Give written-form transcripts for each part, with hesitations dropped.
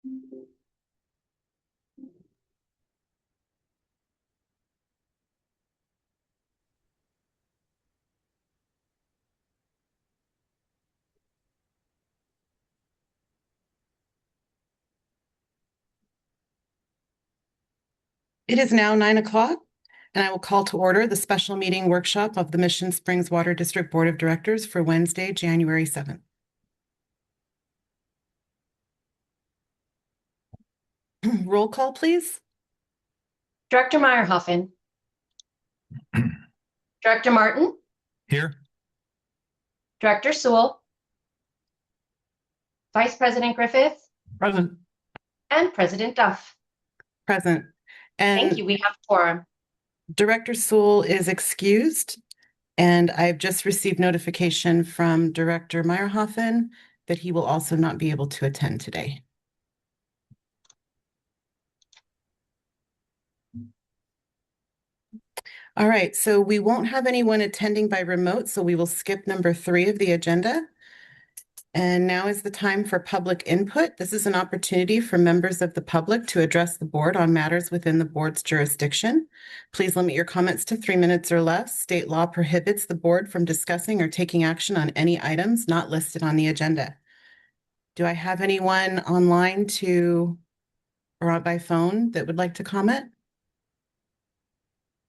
It is now 9 o'clock, and I will call to order the special meeting workshop of the Mission Springs Water District Board of Directors for Wednesday, January 7th. Roll call, please. Director Meyerhoffen. Director Martin. Here. Director Sewell. Vice President Griffith. Present. And President Duff. Present. And thank you. We have quorum. Director Sewell is excused, and I've just received notification from Director Meyerhoffen that he will also not be able to attend today. All right, so we won't have anyone attending by remote, so we will skip number 3 of the agenda. And now is the time for public input. This is an opportunity for members of the public to address the board on matters within the board's jurisdiction. Please limit your comments to 3 minutes or less. State law prohibits the board from discussing or taking action on any items not listed on the agenda. Do I have anyone online or by phone that would like to comment?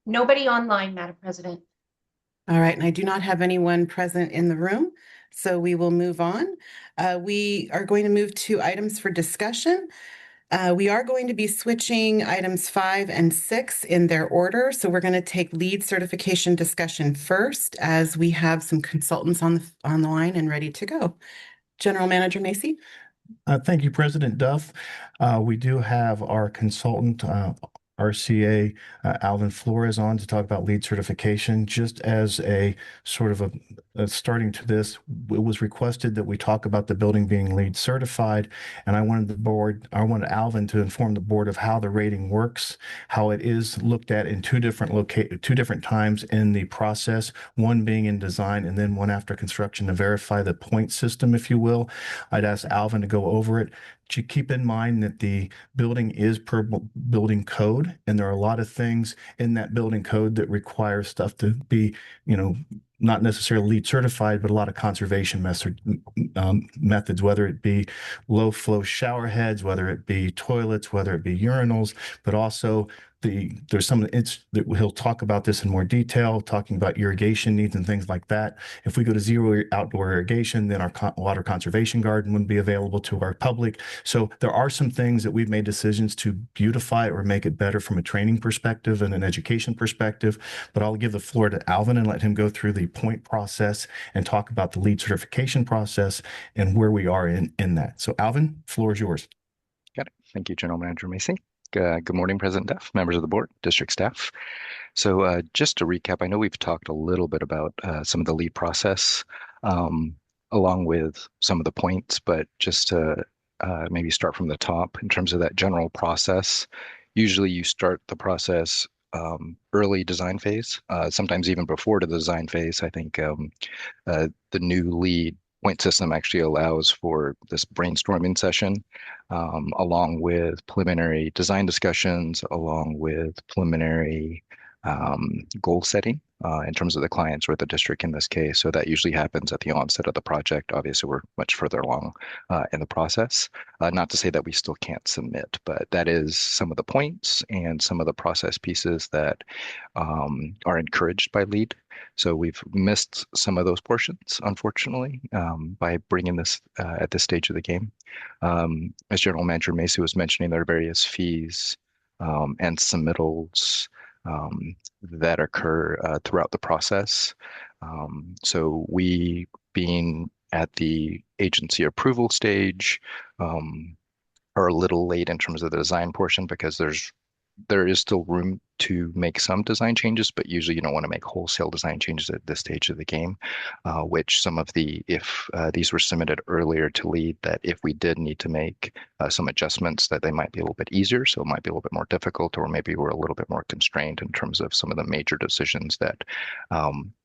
Nobody online, Madam President. All right, and I do not have anyone present in the room, so we will move on. We are going to move to items for discussion. We are going to be switching items 5 and 6 in their order, so we're going to take lead certification discussion first, as we have some consultants on the line and ready to go. General Manager Macy. Thank you, President Duff. We do have our consultant, RCA Alvin Flores, on to talk about lead certification. Just as a sort of a starting to this, it was requested that we talk about the building being lead certified, and I wanted Alvin to inform the board of how the rating works, how it is looked at in two different times in the process, one being in design and then one after construction, to verify the point system, if you will. I'd ask Alvin to go over it. To keep in mind that the building is per building code, and there are a lot of things in that building code that require stuff to be, not necessarily LEED certified, but a lot of conservation methods, whether it be low flow shower heads, whether it be toilets, whether it be urinals, but also there's some that he'll talk about this in more detail, talking about irrigation needs and things like that. If we go to zero outdoor irrigation, then our water conservation garden wouldn't be available to our public. So there are some things that we've made decisions to beautify or make it better from a training perspective and an education perspective. But I'll give the floor to Alvin and let him go through the point process and talk about the LEED certification process and where we are in that. So Alvin, floor is yours. Got it. Thank you, General Manager Macy. Good morning, President Duff, members of the board, district staff. So just to recap, I know we've talked a little bit about some of the LEED process along with some of the points, but just to maybe start from the top in terms of that general process. Usually you start the process early design phase, sometimes even before the design phase. I think the new LEED point system actually allows for this brainstorming session, along with preliminary design discussions, along with preliminary goal setting in terms of the clients or the district in this case. So that usually happens at the onset of the project. Obviously, we're much further along in the process. Not to say that we still can't submit, but that is some of the points and some of the process pieces that are encouraged by LEED. So we've missed some of those portions, unfortunately, by bringing this at this stage of the game. As General Manager Macy was mentioning, there are various fees and submittals that occur throughout the process. So we, being at the agency approval stage, are a little late in terms of the design portion because there is still room to make some design changes, but usually you don't want to make wholesale design changes at this stage of the game, which some of if these were submitted earlier to LEED, that if we did need to make some adjustments, that they might be a little bit easier. So it might be a little bit more difficult, or maybe we're a little bit more constrained in terms of some of the major decisions that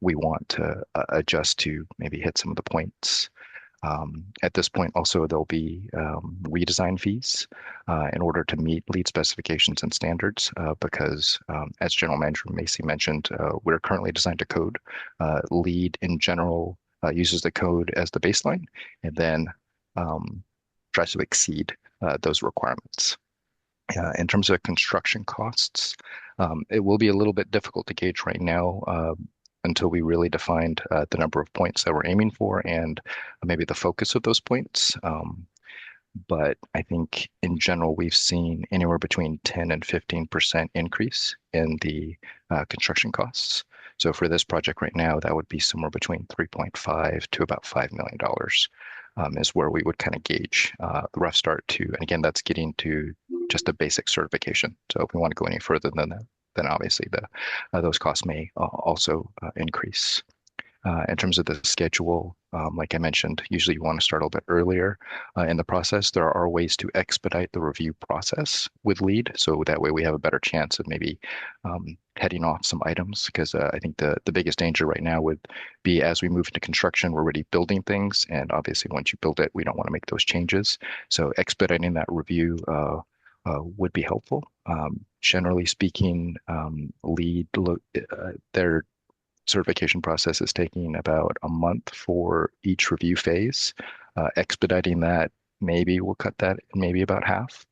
we want to adjust to maybe hit some of the points. At this point, also, there'll be redesign fees in order to meet LEED specifications and standards because, as General Manager Macy mentioned, we're currently designed to code. LEED in general uses the code as the baseline and then tries to exceed those requirements. In terms of construction costs, it will be a little bit difficult to gauge right now until we really defined the number of points that we're aiming for and maybe the focus of those points. But I think in general, we've seen anywhere between 10 and 15% increase in the construction costs. So for this project right now, that would be somewhere between 3.5 to about $5 million is where we would kind of gauge the rough start to. And again, that's getting to just a basic certification. So if we want to go any further than that, then obviously those costs may also increase. In terms of the schedule, like I mentioned, usually you want to start a little bit earlier in the process. There are ways to expedite the review process with LEED, so that way we have a better chance of maybe heading off some items, because I think the biggest danger right now would be as we move into construction, we're already building things, and obviously once you build it, we don't want to make those changes. So expediting that review would be helpful. Generally speaking, LEED, their certification process is taking about a month for each review phase. Expediting that, maybe we'll cut that maybe about half.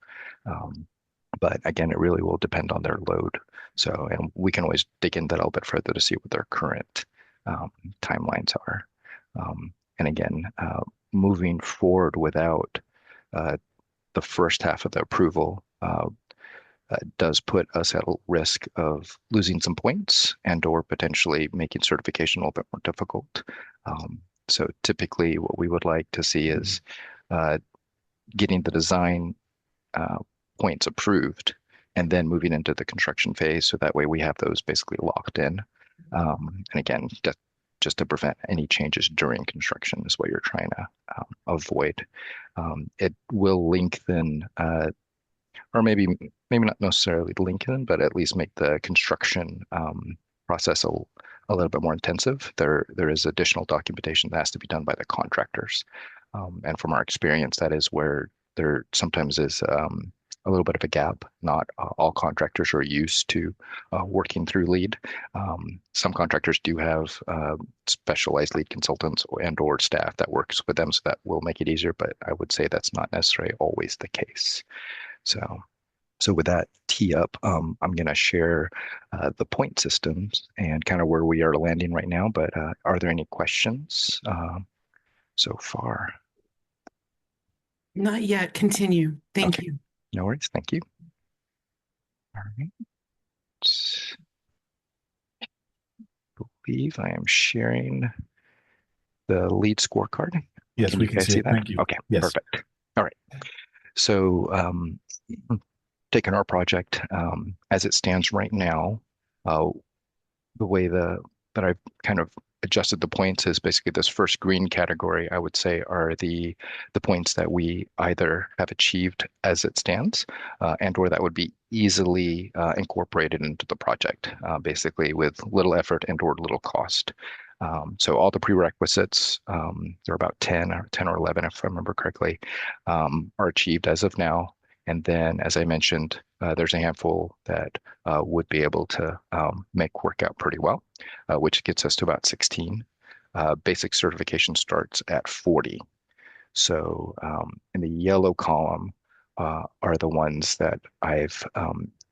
But again, it really will depend on their load. So, and we can always dig into that a little bit further to see what their current timelines are. And again, moving forward without the first half of the approval does put us at risk of losing some points and or potentially making certification a little bit more difficult. So typically what we would like to see is getting the design points approved and then moving into the construction phase. So that way we have those basically locked in. And again, just to prevent any changes during construction is what you're trying to avoid. It will lengthen or maybe not necessarily lengthen, but at least make the construction process a little bit more intensive. There is additional documentation that has to be done by the contractors. And from our experience, that is where there sometimes is a little bit of a gap. Not all contractors are used to working through LEED. Some contractors do have specialized LEED consultants and or staff that works with them, so that will make it easier, but I would say that's not necessarily always the case. So with that tee up, I'm going to share the point systems and kind of where we are landing right now. But are there any questions so far? Not yet. Continue. Thank you. No worries. Thank you. All right. I believe I am sharing the LEED scorecard. Yes, Can we you can guys see it. that? Thank you. Okay, Yes. perfect. All right. So taking our project as it stands right now, the way that I've kind of adjusted the points is basically this first green category, I would say, are the points that we either have achieved as it stands and or that would be easily incorporated into the project, basically with little effort and or little cost. So all the prerequisites, there are about 10 or 11, if I remember correctly, are achieved as of now. And then, as I mentioned, there's a handful that would be able to make work out pretty well, which gets us to about 16. Basic certification starts at 40. So in the yellow column are the ones that I've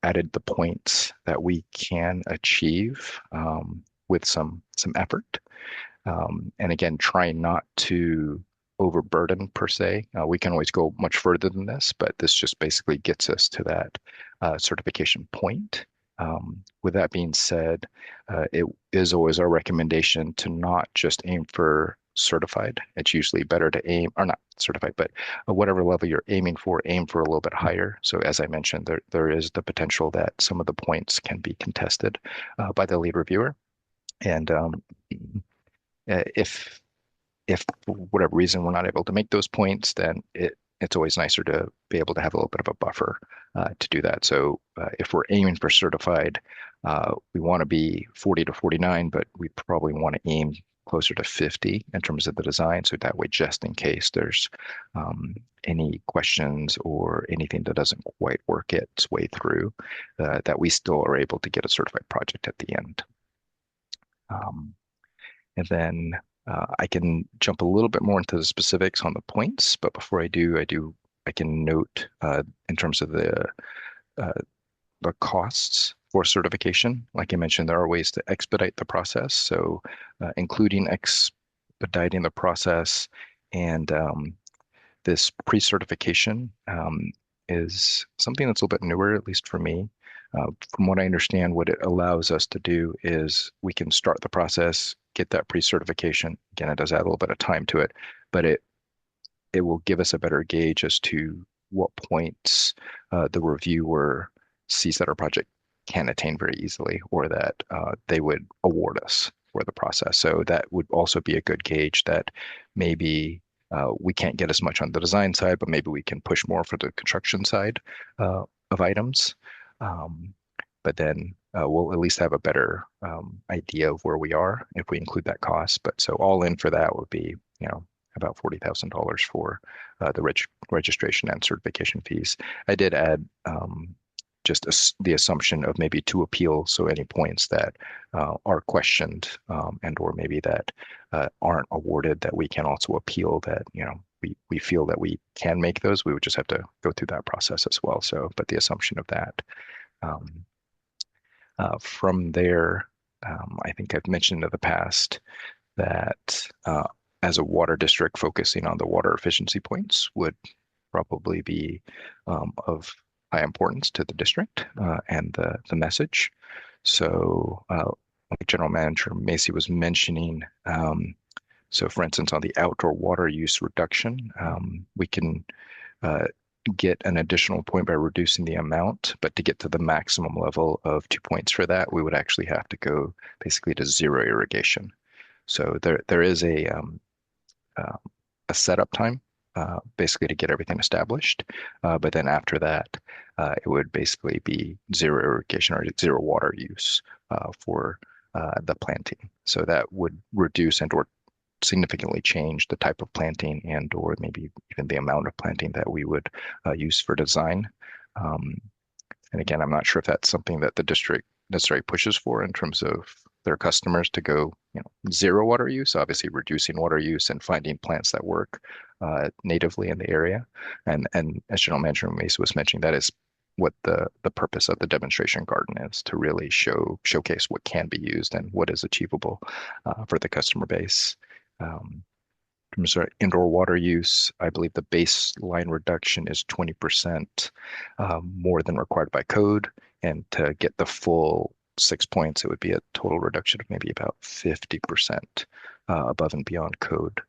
added the points that we can achieve with some effort. And again, try not to overburden per se. We can always go much further than this, but this just basically gets us to that certification point. With that being said, it is always our recommendation to not just aim for certified. It's usually better to aim, or not certified, but whatever level you're aiming for, aim for a little bit higher. So as I mentioned, there is the potential that some of the points can be contested by the lead reviewer. And if for whatever reason we're not able to make those points, then it's always nicer to be able to have a little bit of a buffer to do that. So if we're aiming for certified, we want to be 40 to 49, but we probably want to aim closer to 50 in terms of the design. So that way, just in case there's any questions or anything that doesn't quite work its way through, that we still are able to get a certified project at the end. And then I can jump a little bit more into the specifics on the points, but before I do, I can note in terms of the costs for certification. Like I mentioned, there are ways to expedite the process. So including expediting the process and this pre-certification is something that's a little bit newer, at least for me. From what I understand, what it allows us to do is we can start the process, get that pre-certification. Again, it does add a little bit of time to it, but it will give us a better gauge as to what points the reviewer sees that our project can attain very easily, or that they would award us for the process. So that would also be a good gauge that maybe we can't get as much on the design side, but maybe we can push more for the construction side of items. But then we'll at least have a better idea of where we are if we include that cost. But so all in for that would be, about $40,000 for the registration and certification fees. I did add just the assumption of maybe 2 appeals, so any points that are questioned and or maybe that aren't awarded, that we can also appeal, that we feel that we can make those. We would just have to go through that process as well. So, but the assumption of that. From there, I think I've mentioned in the past that as a water district, focusing on the water efficiency points would probably be of high importance to the district and the message. So like General Manager Macy was mentioning, so for instance, on the outdoor water use reduction, we can get an additional point by reducing the amount, but to get to the maximum level of 2 points for that, we would actually have to go basically to zero irrigation. So there is a setup time basically to get everything established. But then after that, it would basically be zero irrigation or zero water use for the planting. So that would reduce and or significantly change the type of planting and or maybe even the amount of planting that we would use for design. And again, I'm not sure if that's something that the district necessarily pushes for in terms of their customers to go, zero water use, obviously reducing water use and finding plants that work natively in the area. And as General Manager Mace was mentioning, that is what the purpose of the demonstration garden is, to really showcase what can be used and what is achievable for the customer base. In terms of indoor water use, I believe the baseline reduction is 20% more than required by code. And to get the full 6 points, it would be a total reduction of maybe about 50% above and beyond code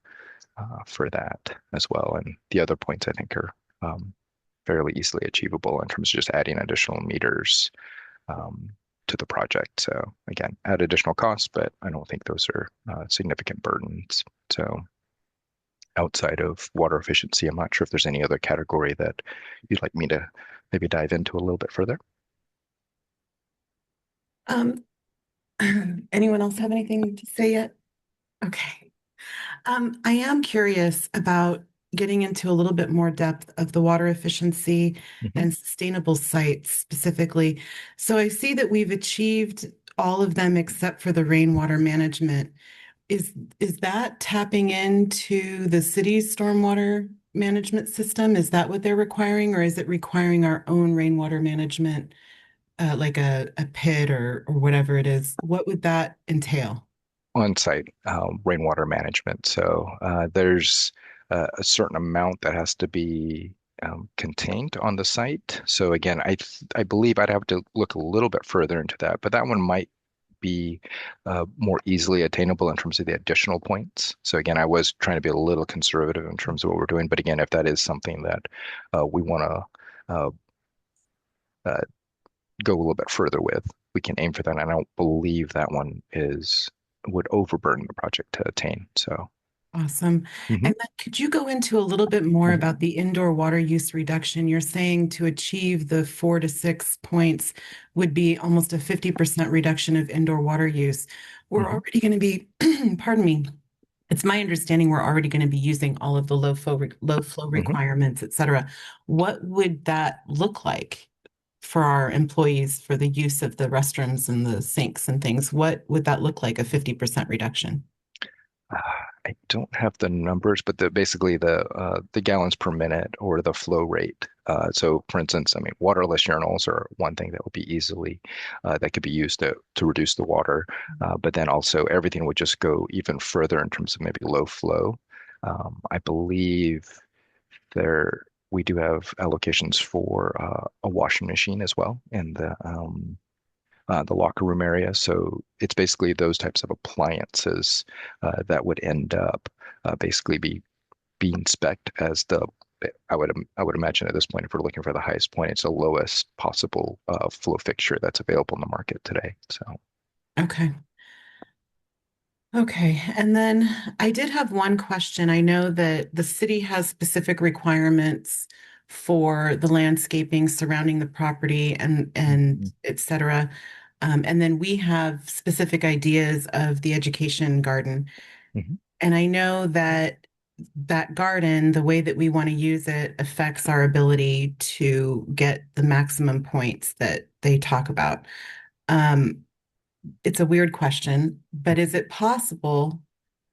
for that as well. And the other points I think are fairly easily achievable in terms of just adding additional meters to the project. So again, add additional costs, but I don't think those are significant burdens. So outside of water efficiency, I'm not sure if there's any other category that you'd like me to maybe dive into a little bit further. Anyone else have anything to say yet? Okay. I am curious about getting into a little bit more depth of the water efficiency and sustainable sites specifically. So I see that we've achieved all of them except for the rainwater management. Is that tapping into the city's stormwater management system? Is that what they're requiring, or is it requiring our own rainwater management, like a pit or whatever it is? What would that entail? On-site rainwater management. So there's a certain amount that has to be contained on the site. So again, I believe I'd have to look a little bit further into that, but that one might be more easily attainable in terms of the additional points. So again, I was trying to be a little conservative in terms of what we're doing, but again, if that is something that we want to go a little bit further with, we can aim for that. And I don't believe that one would overburden the project to attain. So awesome. And then could you go into a little bit more about the indoor water use reduction? You're saying to achieve the 4 to 6 points would be almost a 50% reduction of indoor water use. we're Mhm. already going to be, pardon me. It's my understanding we're already going to be using all of the low flow requirements, et cetera. What would that look like for our employees for the use of the restrooms and the sinks and things? What would that look like, a 50% reduction? I don't have the numbers, but basically the gallons per minute or the flow rate. So, for instance, I mean, waterless urinals are one thing that would be easily that could be used to reduce the water. But then also everything would just go even further in terms of maybe low flow. I believe there we do have allocations for a washing machine as well in the locker room area. So it's basically those types of appliances that would end up basically being spec'd as I would imagine at this point, if we're looking for the highest point, it's the lowest possible flow fixture that's available in the market today. So Okay. Okay, and then I did have one question. I know that the city has specific requirements for the landscaping surrounding the property and et cetera. And then we have specific ideas of the education garden. Mhm. And I know that that garden, the way that we want to use it affects our ability to get the maximum points that they talk about. Um, it's a weird question, but is it possible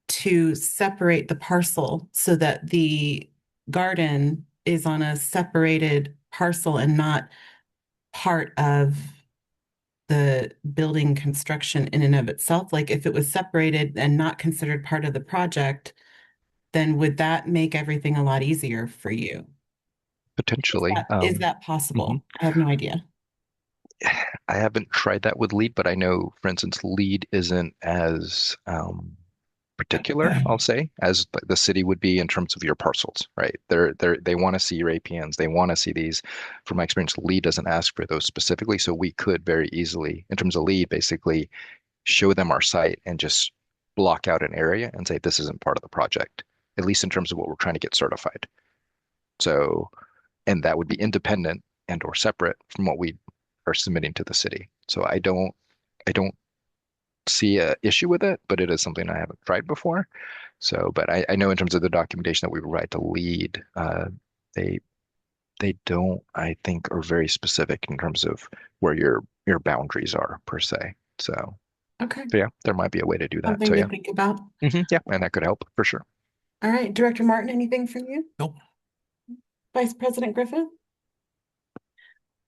to separate the parcel so that the garden is on a separated parcel and not part of the building construction in and of itself? Like if it was separated and not considered part of the project, then would that make everything a lot easier for you? Potentially. Is that Mhm. possible? I have no idea. I haven't tried that with lead, but I know, for instance, lead isn't as particular, I'll say, as the city would be in terms of your parcels, right? They want to see your APNs. They want to see these. From my experience, lead doesn't ask for those specifically, so we could very easily, in terms of lead, basically show them our site and just block out an area and say this isn't part of the project, at least in terms of what we're trying to get certified. So, and that would be independent and or separate from what we are submitting to the city. So I don't see a issue with it, but it is something I haven't tried before. So, but I know in terms of the documentation that we provide to lead, they they don't, I think, are very specific in terms of where your boundaries are per se. So, Okay, yeah, there might be a way to do that. something So to yeah, think about. yeah, and that could help for sure. All right, Director Martin, anything from you? Nope. Vice President Griffith?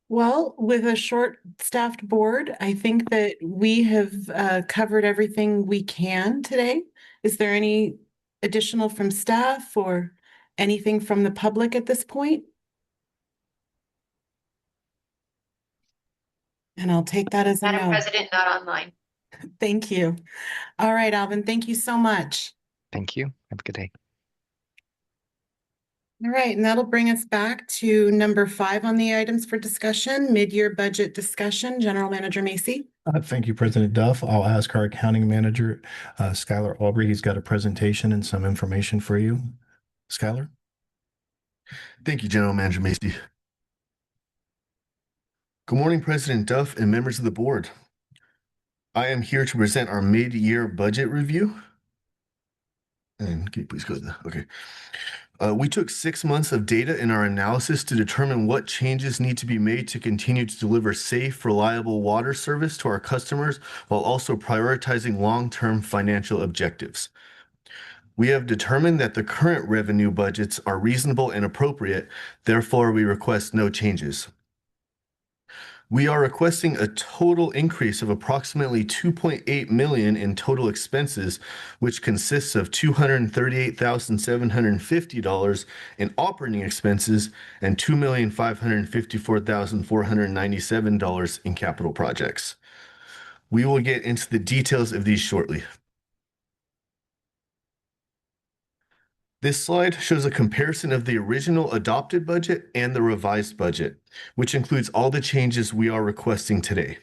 Well, with a short-staffed board, I think that we have covered everything we can today. Is there any additional from staff or anything from the public at this point? And I'll take that as a Madam no. President, not online. Thank you. All right, Alvin, thank you so much. Thank you. Have a good day. All right, and that'll bring us back to number 5 on the items for discussion, mid-year budget discussion. General Manager Macy. Thank you, President Duff. I'll ask our accounting manager, Skylar Aubrey. He's got a presentation and some information for you. Skylar? Thank you, General Manager Macy. Good morning, President Duff and members of the board. I am here to present our mid-year budget review. And can you please go to the, okay. We took 6 months of data in our analysis to determine what changes need to be made to continue to deliver safe, reliable water service to our customers while also prioritizing long-term financial objectives. We have determined that the current revenue budgets are reasonable and appropriate, therefore we request no changes. We are requesting a total increase of approximately 2.8 million in total expenses, which consists of $238,750 in operating expenses and $2,554,497 in capital projects. We will get into the details of these shortly. This slide shows a comparison of the original adopted budget and the revised budget, which includes all the changes we are requesting today.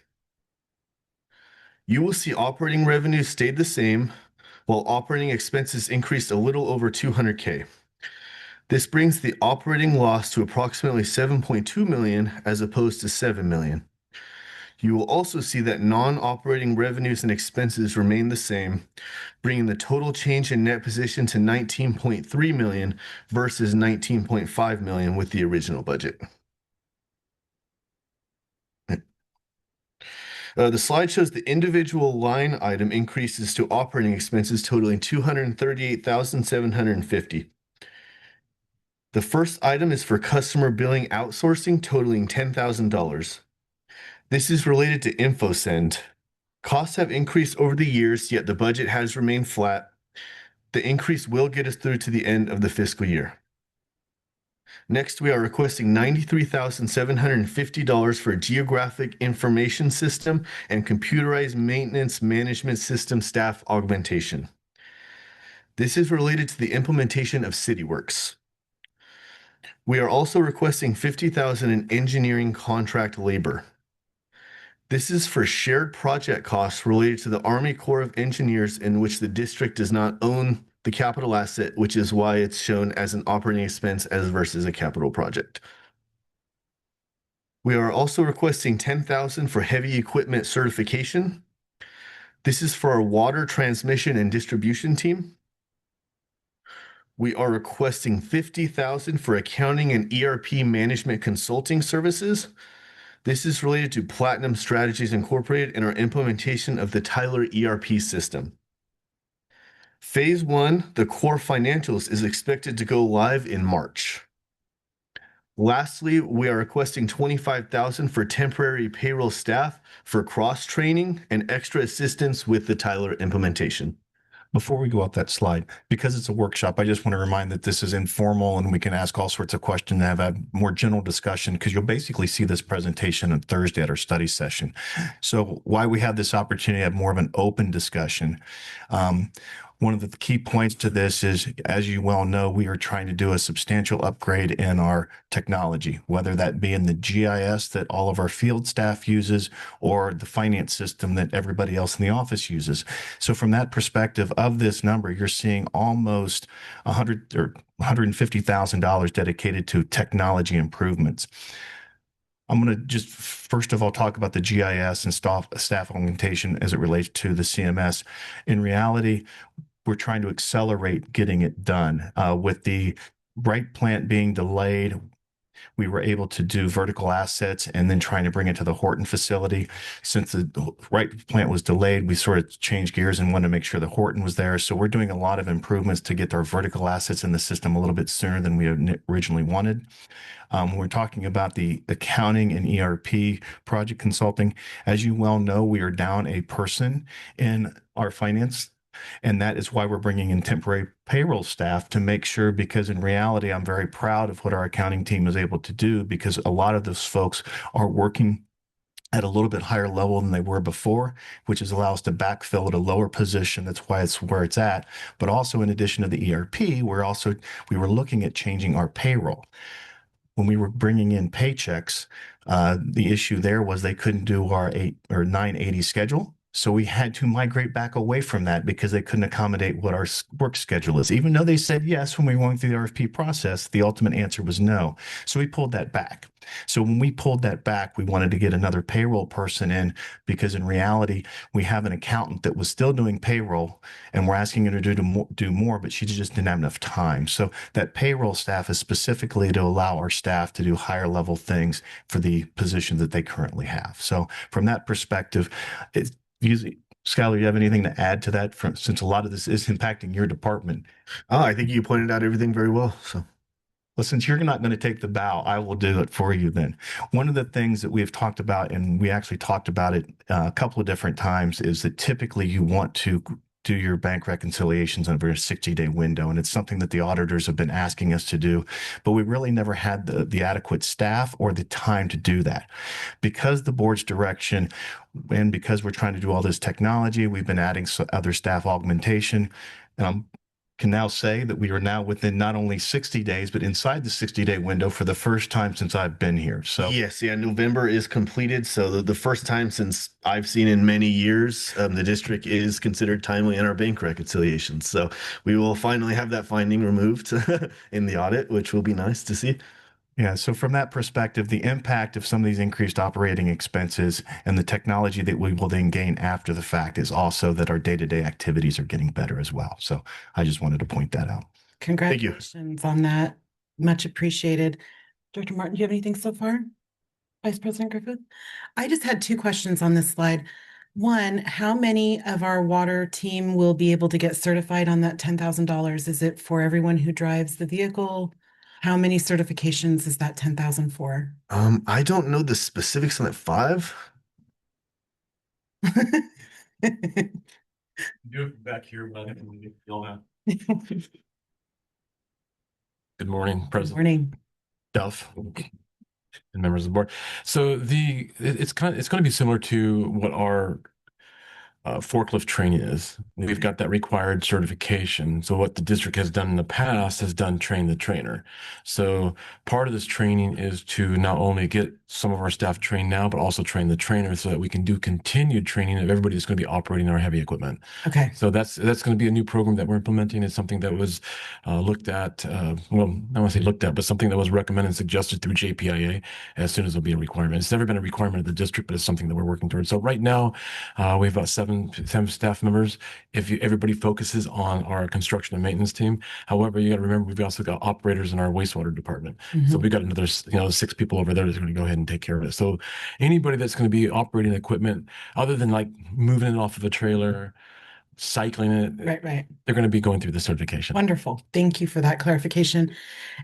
You will see operating revenues stayed the same, while operating expenses increased a little over 200K. This brings the operating loss to approximately 7.2 million as opposed to 7 million. You will also see that non-operating revenues and expenses remain the same, bringing the total change in net position to 19.3 million versus 19.5 million with the original budget. The slide shows the individual line item increases to operating expenses totaling 238,750. The first item is for customer billing outsourcing totaling $10,000. This is related to InfoSend. Costs have increased over the years, yet the budget has remained flat. The increase will get us through to the end of the fiscal year. Next, we are requesting $93,750 for geographic information system and computerized maintenance management system staff augmentation. This is related to the implementation of CityWorks. We are also requesting $50,000 in engineering contract labor. This is for shared project costs related to the Army Corps of Engineers in which the district does not own the capital asset, which is why it's shown as an operating expense as versus a capital project. We are also requesting $10,000 for heavy equipment certification. This is for our water transmission and distribution team. We are requesting $50,000 for accounting and ERP management consulting services. This is related to Platinum Strategies Incorporated and our implementation of the Tyler ERP system. Phase 1, the core financials, is expected to go live in March. Lastly, we are requesting $25,000 for temporary payroll staff for cross-training and extra assistance with the Tyler implementation. Before we go up that slide, because it's a workshop, I just want to remind that this is informal and we can ask all sorts of questions and have a more general discussion because you'll basically see this presentation on Thursday at our study session. So why we have this opportunity to have more of an open discussion. One of the key points to this is, as you well know, we are trying to do a substantial upgrade in our technology, whether that be in the GIS that all of our field staff uses or the finance system that everybody else in the office uses. So from that perspective of this number, you're seeing almost $150,000 dedicated to technology improvements. I'm going to just first of all talk about the GIS and staff augmentation as it relates to the CMS. In reality, we're trying to accelerate getting it done. With the Wright plant being delayed, we were able to do vertical assets and then trying to bring it to the Horton facility. Since the Wright plant was delayed, we sort of changed gears and wanted to make sure the Horton was there. So we're doing a lot of improvements to get our vertical assets in the system a little bit sooner than we originally wanted. We're talking about the accounting and ERP project consulting. As you well know, we are down a person in our finance. And that is why we're bringing in temporary payroll staff to make sure, because in reality, I'm very proud of what our accounting team is able to do because a lot of those folks are working at a little bit higher level than they were before, which is allow us to backfill at a lower position. That's why it's where it's at. But also in addition to the ERP, we were looking at changing our payroll. When we were bringing in paychecks, the issue there was they couldn't do our 8 or 980 schedule. So we had to migrate back away from that because they couldn't accommodate what our work schedule is. Even though they said yes when we were going through the RFP process, the ultimate answer was no. So we pulled that back. So when we pulled that back, we wanted to get another payroll person in because in reality, we have an accountant that was still doing payroll and we're asking her to do more, but she just didn't have enough time. So that payroll staff is specifically to allow our staff to do higher level things for the position that they currently have. So from that perspective, Skylar, you have anything to add to that since a lot of this is impacting your department? Oh, I think you pointed out everything very well. So, well, since you're not going to take the bow, I will do it for you then. One of the things that we've talked about, and we actually talked about it a couple of different times, is that typically you want to do your bank reconciliations over a 60-day window. And it's something that the auditors have been asking us to do, but we really never had the adequate staff or the time to do that. Because the board's direction and because we're trying to do all this technology, we've been adding other staff augmentation. And can now say that we are now within not only 60 days, but inside the 60-day window for the first time since I've been here. So yes, November is completed. So the first time since I've seen in many years, the district is considered timely in our bank reconciliations. So we will finally have that finding removed in the audit, which will be nice to see. Yeah, so from that perspective, the impact of some of these increased operating expenses and the technology that we will then gain after the fact is also that our day-to-day activities are getting better as well. So I just wanted to point that out. Congratulations on that. Much appreciated. Director Martin, do you have anything so far? Vice President Griffith? I just had two questions on this slide. One, how many of our water team will be able to get certified on that $10,000? Is it for everyone who drives the vehicle? How many certifications is that 10,000 for? I don't know the specifics on that 5. Do it back here, but you'll have. Good morning, Good President morning. Duff and members of the board. So it's going to be similar to what our forklift training is. We've got that required certification. So what the district has done in the past has done train the trainer. So part of this training is to not only get some of our staff trained now, but also train the trainer so that we can do continued training of everybody that's going to be operating our heavy equipment. Okay. So that's going to be a new program that we're implementing. It's something that was looked at, well, I don't want to say looked at, but something that was recommended and suggested through JPIA as soon as it'll be a requirement. It's never been a requirement of the district, but it's something that we're working towards. So right now, we have about seven staff members. Everybody focuses on our construction and maintenance team. However, you got to remember, we've also got operators in our wastewater department. So we got another, 6 people over there that's going to go ahead and take care of it. So anybody that's going to be operating equipment, other than like moving it off of a trailer, cycling it, Right. they're going to be going through the certification. Wonderful. Thank you for that clarification.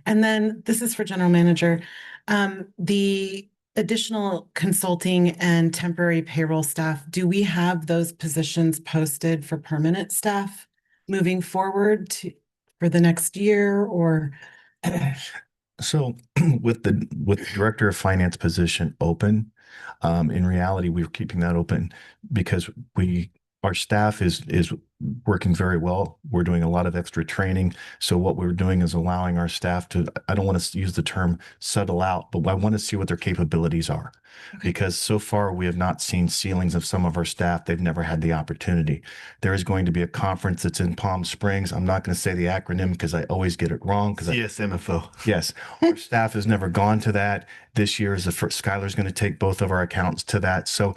And then this is for General Manager. The additional consulting and temporary payroll staff, do we have those positions posted for permanent staff moving forward for the next year or? So with the director of finance position open, in reality, we're keeping that open because our staff is working very well. We're doing a lot of extra training. So what we're doing is allowing our staff to, I don't want to use the term settle out, but I want to see what their capabilities are. Okay. Because so far we have not seen ceilings of some of our staff. They've never had the opportunity. There is going to be a conference that's in Palm Springs. I'm not going to say the acronym because I always get it wrong. CSMFO. Yes, our staff has never gone to that. This year is the first. Skylar's going to take both of our accountants to that. So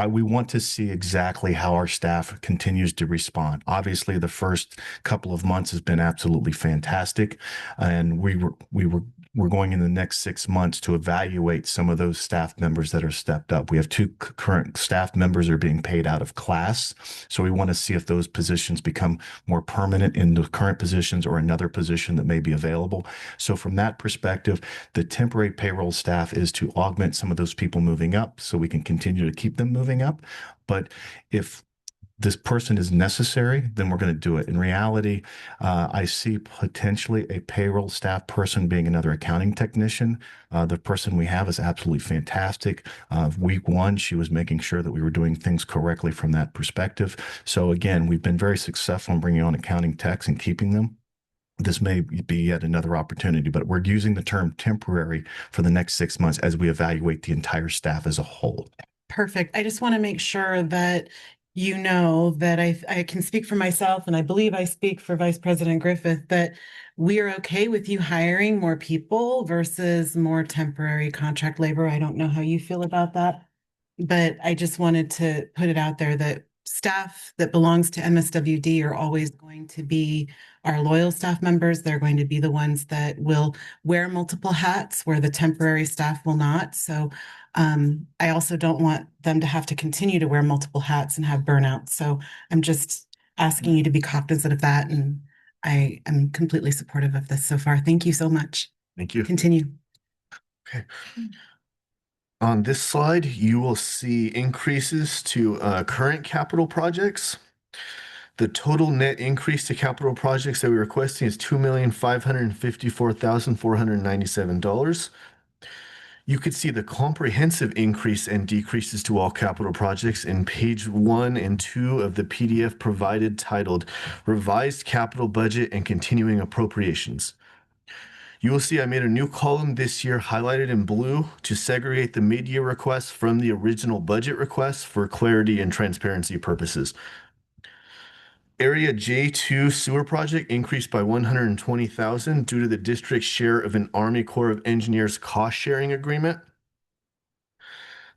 we want to see exactly how our staff continues to respond. Obviously, the first couple of months has been absolutely fantastic, and we're going in the next 6 months to evaluate some of those staff members that are stepped up. We have 2 current staff members that are being paid out of class, so we want to see if those positions become more permanent in the current positions or another position that may be available. So from that perspective, the temporary payroll staff is to augment some of those people moving up so we can continue to keep them moving up. But if this person is necessary, then we're going to do it. In reality, I see potentially a payroll staff person being another accounting technician. The person we have is absolutely fantastic. Week 1, she was making sure that we were doing things correctly from that perspective. So again, we've been very successful in bringing on accounting techs and keeping them. This may be yet another opportunity, but we're using the term temporary for the next 6 months as we evaluate the entire staff as a whole. Perfect. I just want to make sure that you know that I can speak for myself, and I believe I speak for Vice President Griffith, that we are okay with you hiring more people versus more temporary contract labor. I don't know how you feel about that, but I just wanted to put it out there that staff that belongs to MSWD are always going to be our loyal staff members. They're going to be the ones that will wear multiple hats where the temporary staff will not. So I also don't want them to have to continue to wear multiple hats and have burnout. So I'm just asking you to be cognizant of that. And I am completely supportive of this so far. Thank you so much. Thank you. Continue. Okay. On this slide, you will see increases to current capital projects. The total net increase to capital projects that we're requesting is $2,554,497. You could see the comprehensive increase and decreases to all capital projects in page 1 and 2 of the PDF provided titled Revised Capital Budget and Continuing Appropriations. You will see I made a new column this year highlighted in blue to segregate the mid-year requests from the original budget requests for clarity and transparency purposes. Area J2 sewer project increased by 120,000 due to the district's share of an Army Corps of Engineers cost sharing agreement.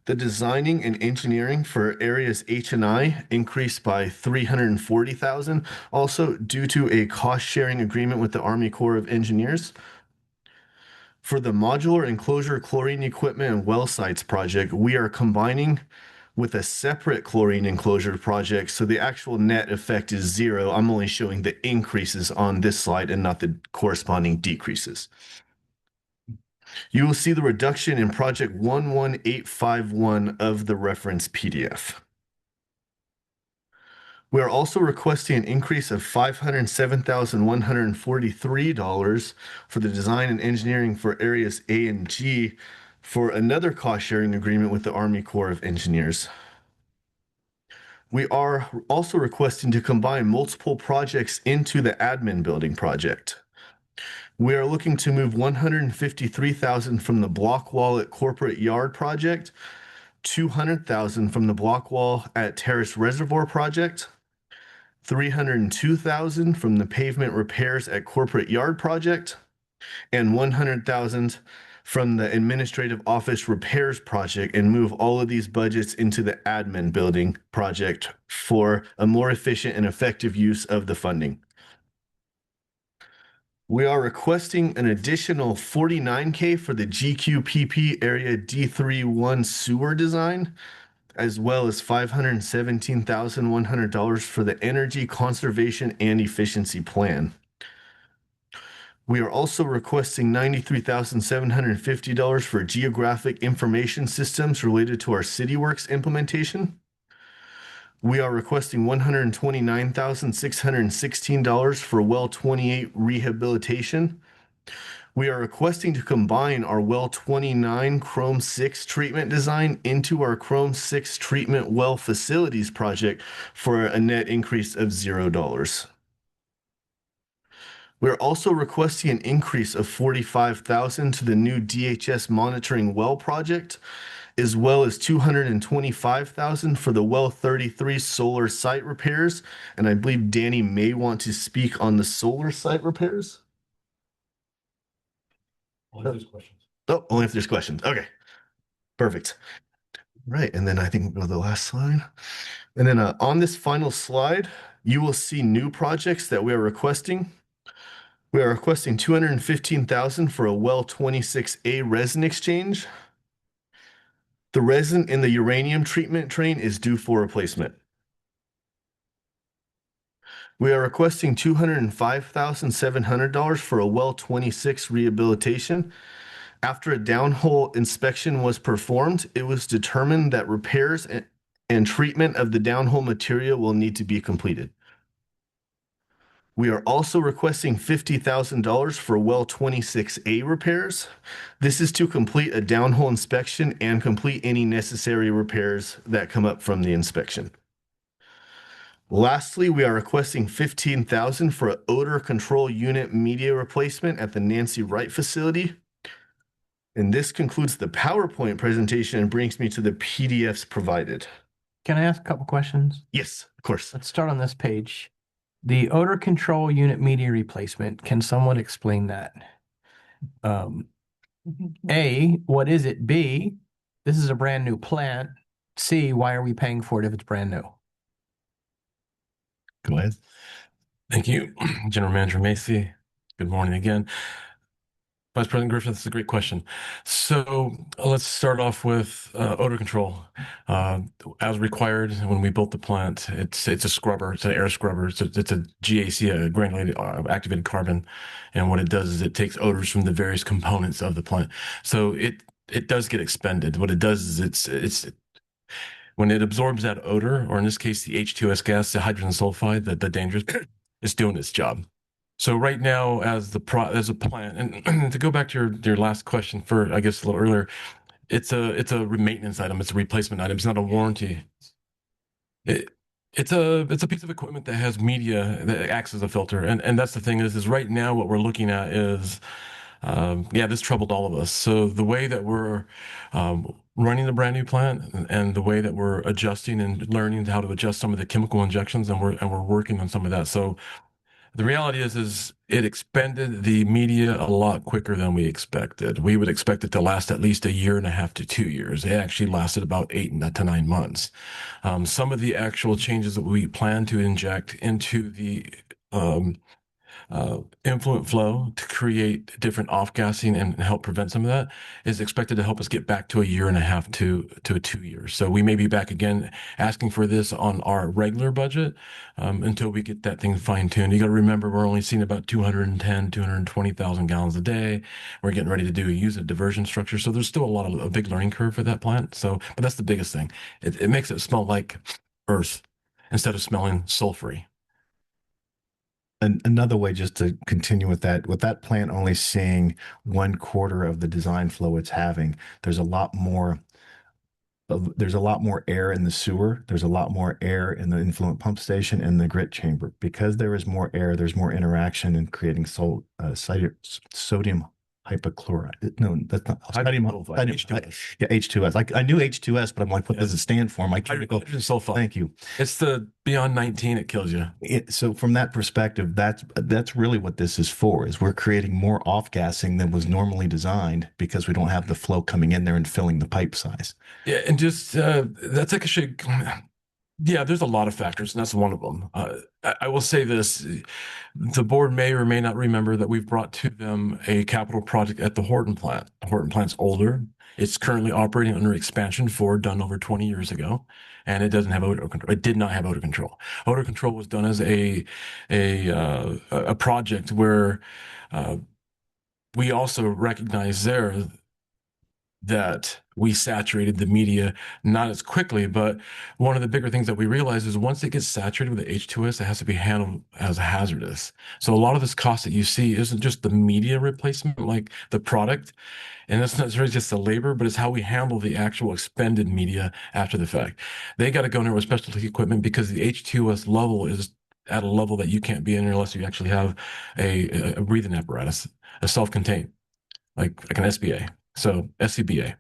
The designing and engineering for areas H and I increased by 340,000, also due to a cost sharing agreement with the Army Corps of Engineers. For the modular enclosure chlorine equipment and well sites project, we are combining with a separate chlorine enclosure project, so the actual net effect is zero. I'm only showing the increases on this slide and not the corresponding decreases. You will see the reduction in project 11851 of the reference PDF. We are also requesting an increase of $507,143 for the design and engineering for areas A and G for another cost sharing agreement with the Army Corps of Engineers. We are also requesting to combine multiple projects into the admin building project. We are looking to move 153,000 from the block wall at Corporate Yard project, 200,000 from the block wall at Terrace Reservoir project, 302,000 from the pavement repairs at Corporate Yard project, and 100,000 from the administrative office repairs project, and move all of these budgets into the admin building project for a more efficient and effective use of the funding. We are requesting an additional 49K for the GQPP area D31 sewer design, as well as $517,100 for the energy conservation and efficiency plan. We are also requesting $93,750 for geographic information systems related to our CityWorks implementation. We are requesting $129,616 for well 28 rehabilitation. We are requesting to combine our well 29 Chrome 6 treatment design into our Chrome 6 treatment well facilities project for a net increase of $0. We're also requesting an increase of $45,000 to the new DHS monitoring well project, as well as $225,000 for the well 33 solar site repairs. And I believe Danny may want to speak on the solar site repairs. Only if there's questions. Oh, only if there's questions. Okay, perfect. Right, and then I think we'll go to the last slide. And then on this final slide, you will see new projects that we are requesting. We are requesting $215,000 for a well 26A resin exchange. The resin in the uranium treatment train is due for replacement. We are requesting $205,700 for a well 26 rehabilitation. After a downhole inspection was performed, it was determined that repairs and treatment of the downhole material will need to be completed. We are also requesting $50,000 for well 26A repairs. This is to complete a downhole inspection and complete any necessary repairs that come up from the inspection. Lastly, we are requesting $15,000 for an odor control unit media replacement at the Nancy Wright facility. And this concludes the PowerPoint presentation and brings me to the PDFs provided. Can I ask a couple questions? Yes, of course. Let's start on this page. The odor control unit media replacement, can someone explain that? A, what is it? B, this is a brand new plant. C, why are we paying for it if it's brand new? Go ahead. Thank you, General Manager Macy. Good morning again. Vice President Griffith, that's a great question. So let's start off with odor control. As required when we built the plant, it's a scrubber, it's an air scrubber. It's a GAC, a granulated activated carbon. And what it does is it takes odors from the various components of the plant. So it does get expended. What it does is it's when it absorbs that odor, or in this case, the H2S gas, the hydrogen sulfide, the dangerous, it's doing its job. So right now, as a plant, and to go back to your last question for, I guess, a little earlier, it's a maintenance item. It's a replacement item. It's not a warranty. It's a piece of equipment that has media that acts as a filter. And that's the thing is right now what we're looking at is yeah, this troubled all of us. So the way that we're running the brand new plant and the way that we're adjusting and learning how to adjust some of the chemical injections, and we're working on some of that. So the reality is it expended the media a lot quicker than we expected. We would expect it to last at least a year and a half to 2 years. It actually lasted about 8 to 9 months. Some of the actual changes that we plan to inject into the um, influent flow to create different off-gassing and help prevent some of that is expected to help us get back to a year and a half to 2 years. So we may be back again asking for this on our regular budget until we get that thing fine-tuned. You got to remember, we're only seeing about 210, 220,000 gallons a day. We're getting ready to use a diversion structure. So there's still a big learning curve for that plant. So, but that's the biggest thing. It makes it smell like earth instead of smelling sulfury. Another way just to continue with that plant only seeing 1/4 of the design flow it's having, there's a lot more air in the sewer. There's a lot more air in the influent pump station and the grit chamber. Because there is more air, there's more interaction in creating sodium hypochlorite. No, that's not sodium. H2S. Yeah, H2S. Like I knew H2S, but I'm like, what does it stand for? My chemical. Hydrogen sulfide. Thank you. It's the beyond 19, it kills you. So from that perspective, that's really what this is for, is we're creating more off-gassing than was normally designed because we don't have the flow coming in there and filling the pipe size. Yeah, and just that's actually, yeah, there's a lot of factors, and that's one of them. I will say this, the board may or may not remember that we've brought to them a capital project at the Horton plant. The Horton plant's older. It's currently operating under expansion 4, done over 20 years ago, and it doesn't have odor control. It did not have odor control. Odor control was done as a project where we also recognize there that we saturated the media not as quickly, but one of the bigger things that we realize is once it gets saturated with the H2S, it has to be handled as hazardous. So a lot of this cost that you see isn't just the media replacement, like the product, and it's not necessarily just the labor, but it's how we handle the actual expended media after the fact. They got to go in there with specialty equipment because the H2S level is at a level that you can't be in unless you actually have a breathing apparatus, a self-contained, like an SBA. So SCBA.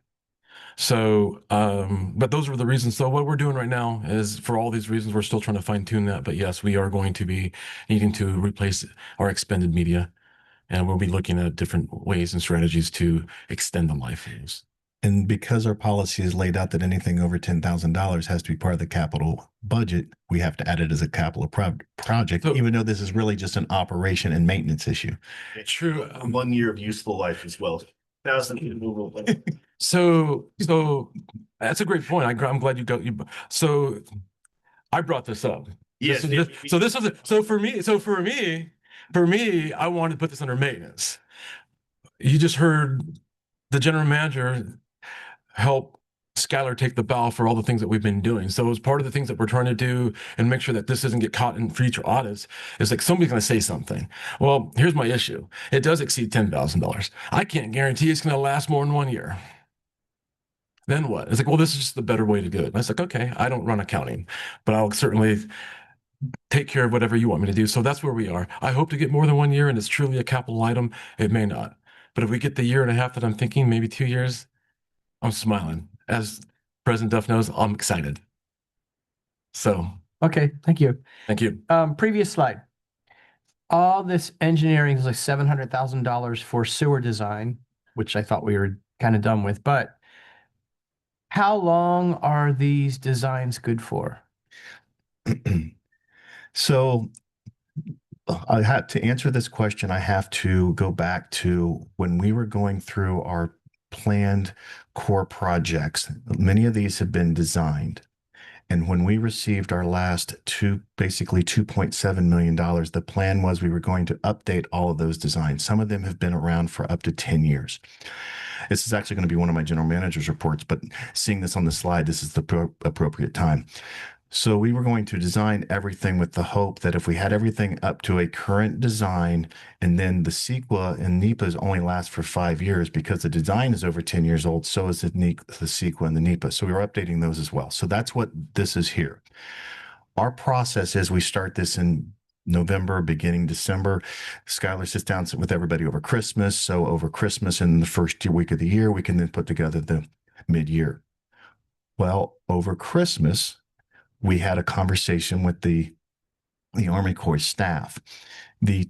So, but those were the reasons. So what we're doing right now is for all these reasons, we're still trying to fine tune that. But yes, we are going to be needing to replace our expended media, and we'll be looking at different ways and strategies to extend the life of these. And because our policy is laid out that anything over $10,000 has to be part of the capital budget, we have to add it as a capital project, So- even though this is really just an operation and maintenance issue. True. 1 year of useful life as well. 1,000 removal. So that's a great point. I'm glad you got you. So I brought this up. Yes. So for me, I wanted to put this under maintenance. You just heard the general manager help Skylar take the bow for all the things that we've been doing. So as part of the things that we're trying to do and make sure that this doesn't get caught in future audits, it's like somebody's going to say something. Well, here's my issue. It does exceed $10,000. I can't guarantee it's going to last more than 1 year. Then what? It's like, well, this is just the better way to do it. And I was like, okay, I don't run accounting, but I'll certainly take care of whatever you want me to do. So that's where we are. I hope to get more than 1 year and it's truly a capital item. It may not. But if we get the year and a half that I'm thinking, maybe 2 years, I'm smiling. As President Duff knows, I'm excited. So Okay, thank you. thank you. Previous slide. All this engineering is like $700,000 for sewer design, which I thought we were kind of done with, but how long are these designs good for? So I had to answer this question. I have to go back to when we were going through our planned core projects. Many of these have been designed. And when we received our last basically $2.7 million, the plan was we were going to update all of those designs. Some of them have been around for up to 10 years. This is actually going to be one of my general manager's reports, but seeing this on the slide, this is the appropriate time. So we were going to design everything with the hope that if we had everything up to a current design, and then the CEQA and NEPAs only last for 5 years because the design is over 10 years old, so is the CEQA and the NEPA. So we were updating those as well. So that's what this is here. Our process is we start this in November, beginning December. Skylar sits down with everybody over Christmas. So over Christmas and the first week of the year, we can then put together the mid-year. Well, over Christmas, we had a conversation with the Army Corps staff. The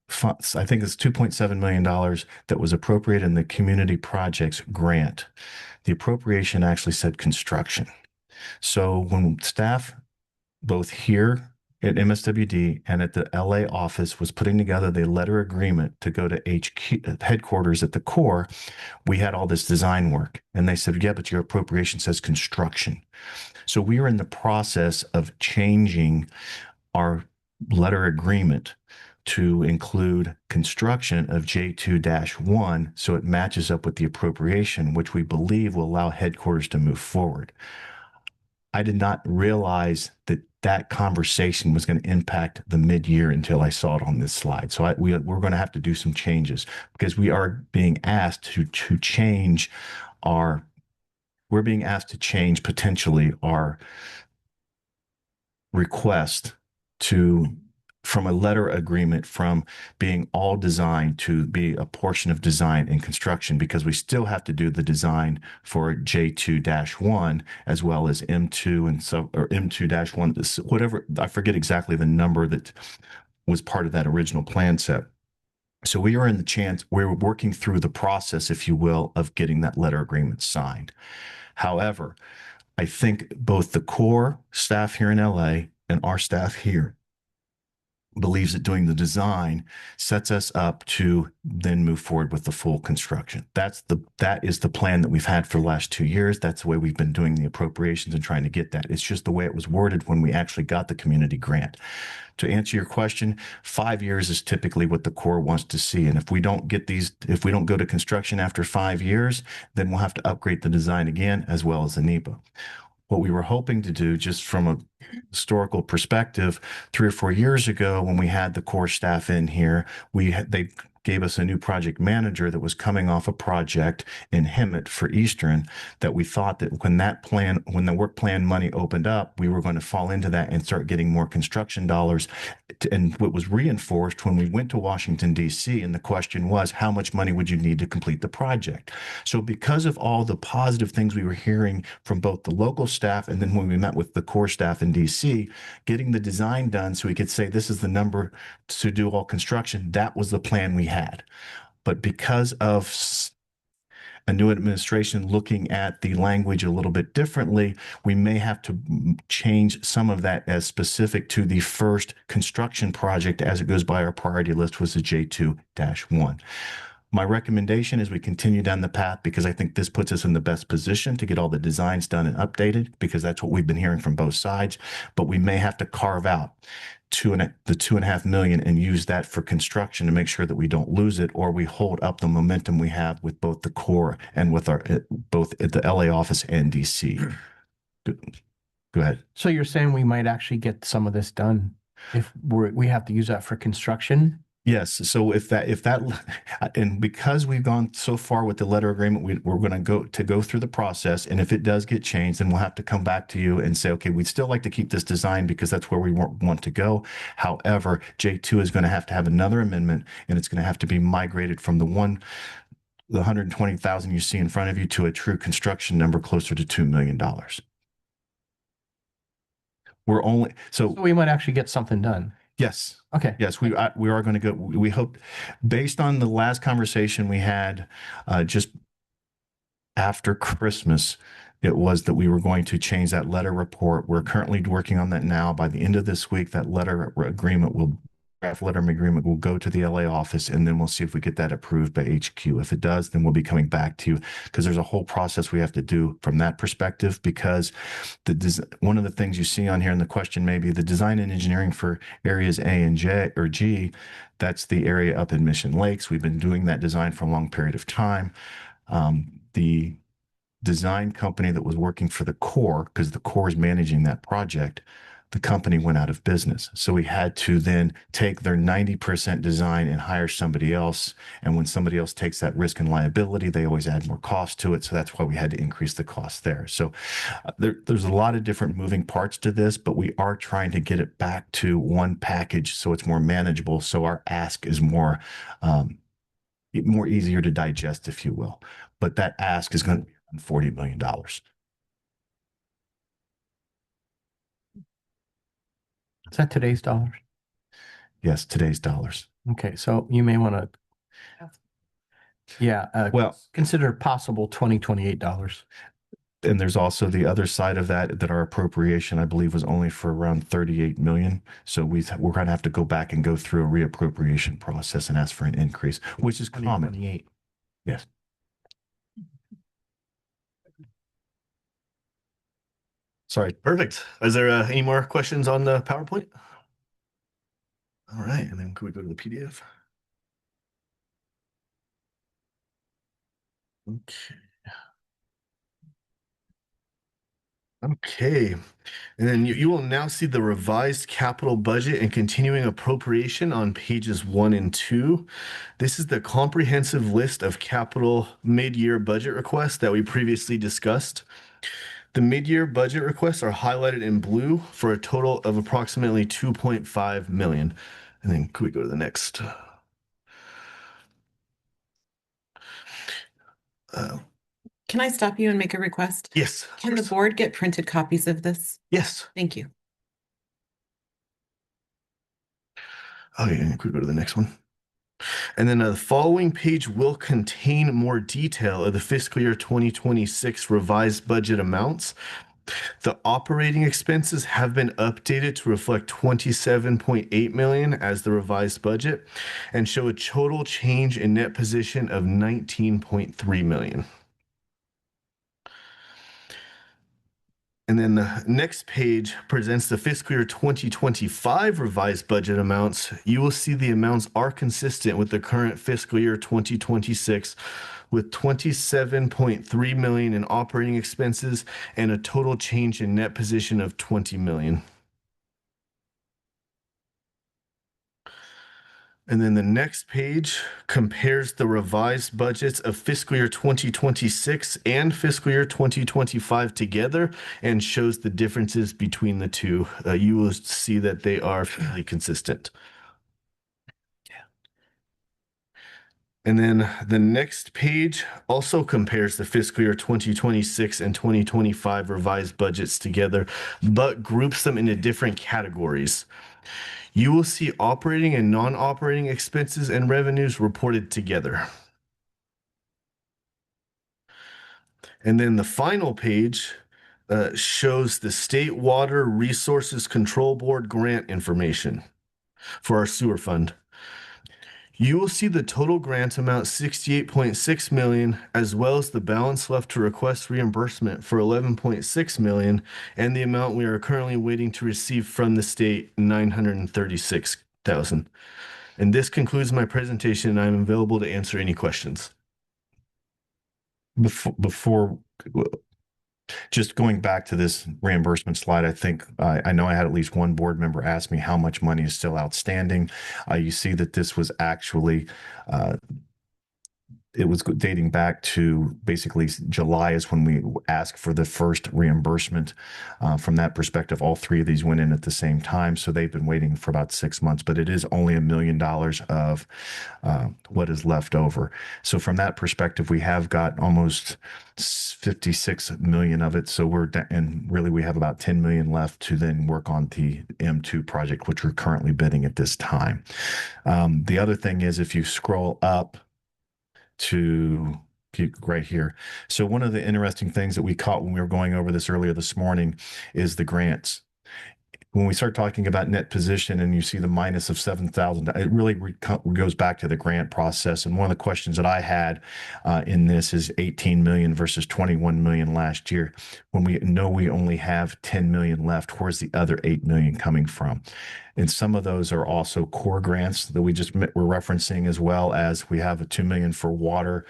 funds, I think it's $2.7 million that was appropriated in the community projects grant. The appropriation actually said construction. So when staff, both here at MSWD and at the LA office, was putting together the letter agreement to go to HQ headquarters at the Corps, we had all this design work. And they said, yeah, but your appropriation says construction. So we are in the process of changing our letter agreement to include construction of J2-1 so it matches up with the appropriation, which we believe will allow headquarters to move forward. I did not realize that that conversation was going to impact the mid-year until I saw it on this slide. So we're going to have to do some changes because we are being asked to change we're being asked to change potentially our request from a letter agreement from being all design to be a portion of design and construction, because we still have to do the design for J2-1 as well as M2 or M2-1, whatever, I forget exactly the number that was part of that original plan set. So we're working through the process, if you will, of getting that letter agreement signed. However, I think both the Corps staff here in LA and our staff here believes that doing the design sets us up to then move forward with the full construction. That is the plan that we've had for the last 2 years. That's the way we've been doing the appropriations and trying to get that. It's just the way it was worded when we actually got the community grant. To answer your question, 5 years is typically what the Corps wants to see. And if we don't go to construction after 5 years, then we'll have to upgrade the design again, as well as the NEPA. What we were hoping to do, just from a historical perspective, 3 or 4 years ago, when we had the Corps staff in here, they gave us a new project manager that was coming off a project in Hemet for Eastern, that we thought that when the work plan money opened up, we were going to fall into that and start getting more construction dollars. And what was reinforced when we went to Washington, D.C., and the question was, how much money would you need to complete the project? So because of all the positive things we were hearing from both the local staff and then when we met with the Corps staff in D.C., getting the design done so we could say this is the number to do all construction, that was the plan we had. But because of a new administration looking at the language a little bit differently, we may have to change some of that as specific to the first construction project as it goes by our priority list, was the J2-1. My recommendation is we continue down the path, because I think this puts us in the best position to get all the designs done and updated, because that's what we've been hearing from both sides. But we may have to carve out the $2.5 million and use that for construction to make sure that we don't lose it, or we hold up the momentum we have with both the Corps and with both at the LA office and DC. Go ahead. So you're saying we might actually get some of this done if we have to use that for construction? Yes. So and because we've gone so far with the letter agreement, we're going to go through the process. And if it does get changed, then we'll have to come back to you and say, okay, we'd still like to keep this design because that's where we want to go. However, J2 is going to have another amendment, and it's going to have to be migrated from the 120,000 you see in front of you to a true construction number closer to $2 million. So we might actually get something done. Yes. Okay. Yes, we are going to go. We hope, based on the last conversation we had just after Christmas, it was that we were going to change that letter report. We're currently working on that now. By the end of this week, that draft letter agreement will go to the LA office, and then we'll see if we get that approved by HQ. If it does, then we'll be coming back to you, because there's a whole process we have to do from that perspective, because one of the things you see on here in the question may be the design and engineering for areas A and G. That's the area up in Mission Lakes. We've been doing that design for a long period of time. The design company that was working for the Corps, because the Corps is managing that project, the company went out of business. So we had to then take their 90% design and hire somebody else. And when somebody else takes that risk and liability, they always add more cost to it. So that's why we had to increase the cost there. So there's a lot of different moving parts to this, but we are trying to get it back to one package so it's more manageable. So our ask is more easier to digest, if you will. But that ask is going to be $40 million. Is that today's dollars? Yes, today's dollars. Okay, so you may want to, Well, consider possible 2028 dollars. and there's also the other side of that our appropriation, I believe, was only for around 38 million. So we're going to have to go back and go through a reappropriation process and ask for an increase, which is common. 2028. Yes. Sorry. Perfect. Is there any more questions on the PowerPoint? All right, and then can we go to the PDF? Okay. Okay, and then you will now see the revised capital budget and continuing appropriation on pages 1 and 2. This is the comprehensive list of capital mid-year budget requests that we previously discussed. The mid-year budget requests are highlighted in blue for a total of approximately 2.5 million. And then could we go to the next? Can I stop you and make a request? Yes. of Can the course. board get printed copies of this? Yes. Thank you. Okay, and could we go to the next one? And then the following page will contain more detail of the fiscal year 2026 revised budget amounts. The operating expenses have been updated to reflect 27.8 million as the revised budget and show a total change in net position of 19.3 million. And then the next page presents the fiscal year 2025 revised budget amounts. You will see the amounts are consistent with the current fiscal year 2026, with 27.3 million in operating expenses and a total change in net position of 20 million. And then the next page compares the revised budgets of fiscal year 2026 and fiscal year 2025 together and shows the differences between the two. You will see that they are fairly consistent. And then the next page also compares the fiscal year 2026 and 2025 revised budgets together, but groups them into different categories. You will see operating and non-operating expenses and revenues reported together. And then the final page shows the State Water Resources Control Board grant information for our sewer fund. You will see the total grant amount 68.6 million, as well as the balance left to request reimbursement for 11.6 million, and the amount we are currently waiting to receive from the state, 936,000. And this concludes my presentation, and I'm available to answer any questions. Before just going back to this reimbursement slide, I think I know I had at least one board member ask me how much money is still outstanding. You see that this was actually it was dating back to basically July is when we asked for the first reimbursement. From that perspective, all three of these went in at the same time. So they've been waiting for about 6 months, but it is only $1 million of what is left over. So from that perspective, we have got almost 56 million of it. So and really we have about 10 million left to then work on the M2 project, which we're currently bidding at this time. The other thing is if you scroll up to right here. So one of the interesting things that we caught when we were going over this earlier this morning is the grants. When we start talking about net position and you see the minus of 7,000, it really goes back to the grant process. And one of the questions that I had in this is 18 million versus 21 million last year. When we know we only have 10 million left, where's the other 8 million coming from? And some of those are also core grants that we just were referencing, as well as we have a 2 million for water,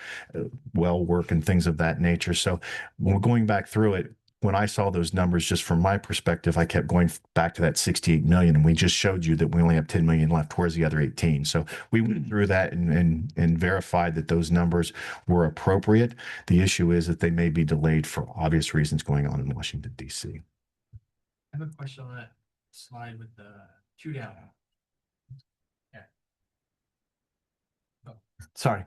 well work and things of that nature. So when we're going back through it, when I saw those numbers, just from my perspective, I kept going back to that 68 million, and we just showed you that we only have 10 million left towards the other 18. So we went through that and verified that those numbers were appropriate. The issue is that they may be delayed for obvious reasons going on in Washington, D.C. I have a question on that slide with the two down. Yeah. Oh, sorry.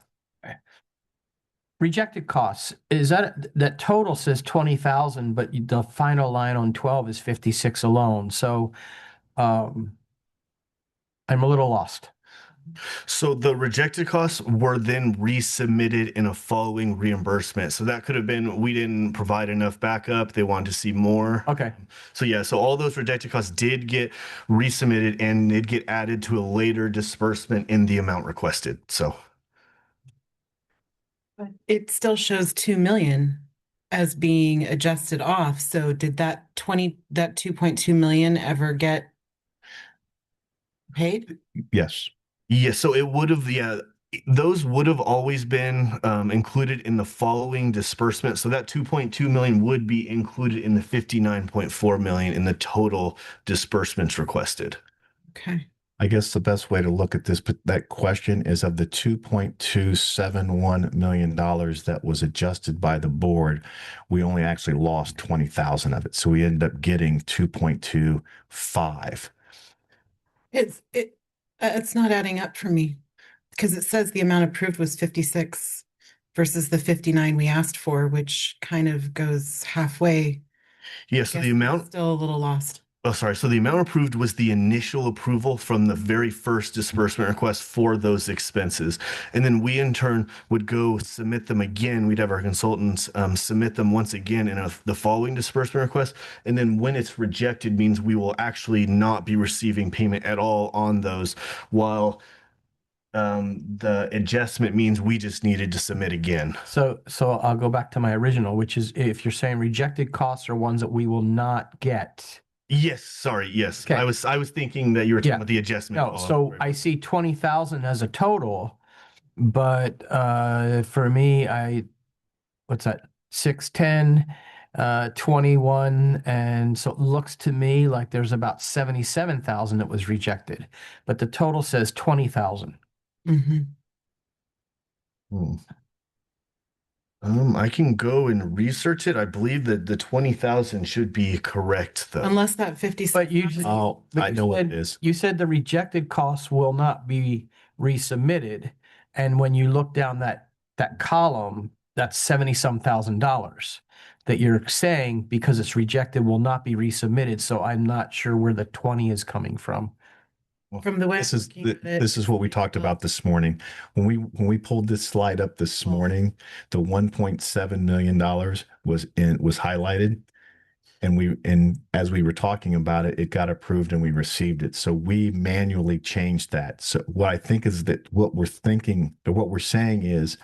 Rejected costs, is that total says 20,000, but the final line on 12 is 56 alone. So I'm a little lost. So the rejected costs were then resubmitted in a following reimbursement. So that could have been, we didn't provide enough backup. They wanted to see more. Okay. So yeah, so all those rejected costs did get resubmitted and they'd get added to a later disbursement in the amount requested. So But it still shows 2 million as being adjusted off. So did that 2.2 million ever get paid? Yes. yeah, so it would have, yeah, those would have always been included in the following disbursement. So that 2.2 million would be included in the 59.4 million in the total disbursements requested. Okay. I guess the best way to look at this, but that question is of the $2.271 million that was adjusted by the board, we only actually lost 20,000 of it. So we ended up getting 2.25. It's not adding up for me because it says the amount approved was 56 versus the 59 we asked for, which kind of goes halfway. Yeah, I so guess the I'm amount, still a little lost. oh, sorry. So the amount approved was the initial approval from the very first disbursement request for those expenses. And then we in turn would go submit them again. We'd have our consultants submit them once again in the following disbursement request. And then when it's rejected means we will actually not be receiving payment at all on those, while the adjustment means we just needed to submit again. So I'll go back to my original, which is if you're saying rejected costs are ones that we will not get. Yes, sorry. Yes. Okay. I was thinking that you were talking Yeah. about the adjustment. No, so I see 20,000 as a total, but for me, what's that? 610, 21, and so it looks to me like there's about 77,000 that was rejected, but the total says 20,000. Mhm. I can go and research it. I believe that the 20,000 should be correct though. Unless that 56. But you Oh, But I you know what it said- is. You said the rejected costs will not be resubmitted. And when you look down that column, that's 70-some thousand dollars that you're saying because it's rejected will not be resubmitted. So I'm not sure where the 20 is coming from. From the way This I'm is looking at it, this is what we talked about this morning. When we pulled this slide up this morning, the $1.7 million was highlighted. And as we were talking about it, it got approved and we received it. So we manually changed that. So what I think is that what we're thinking or what we're saying is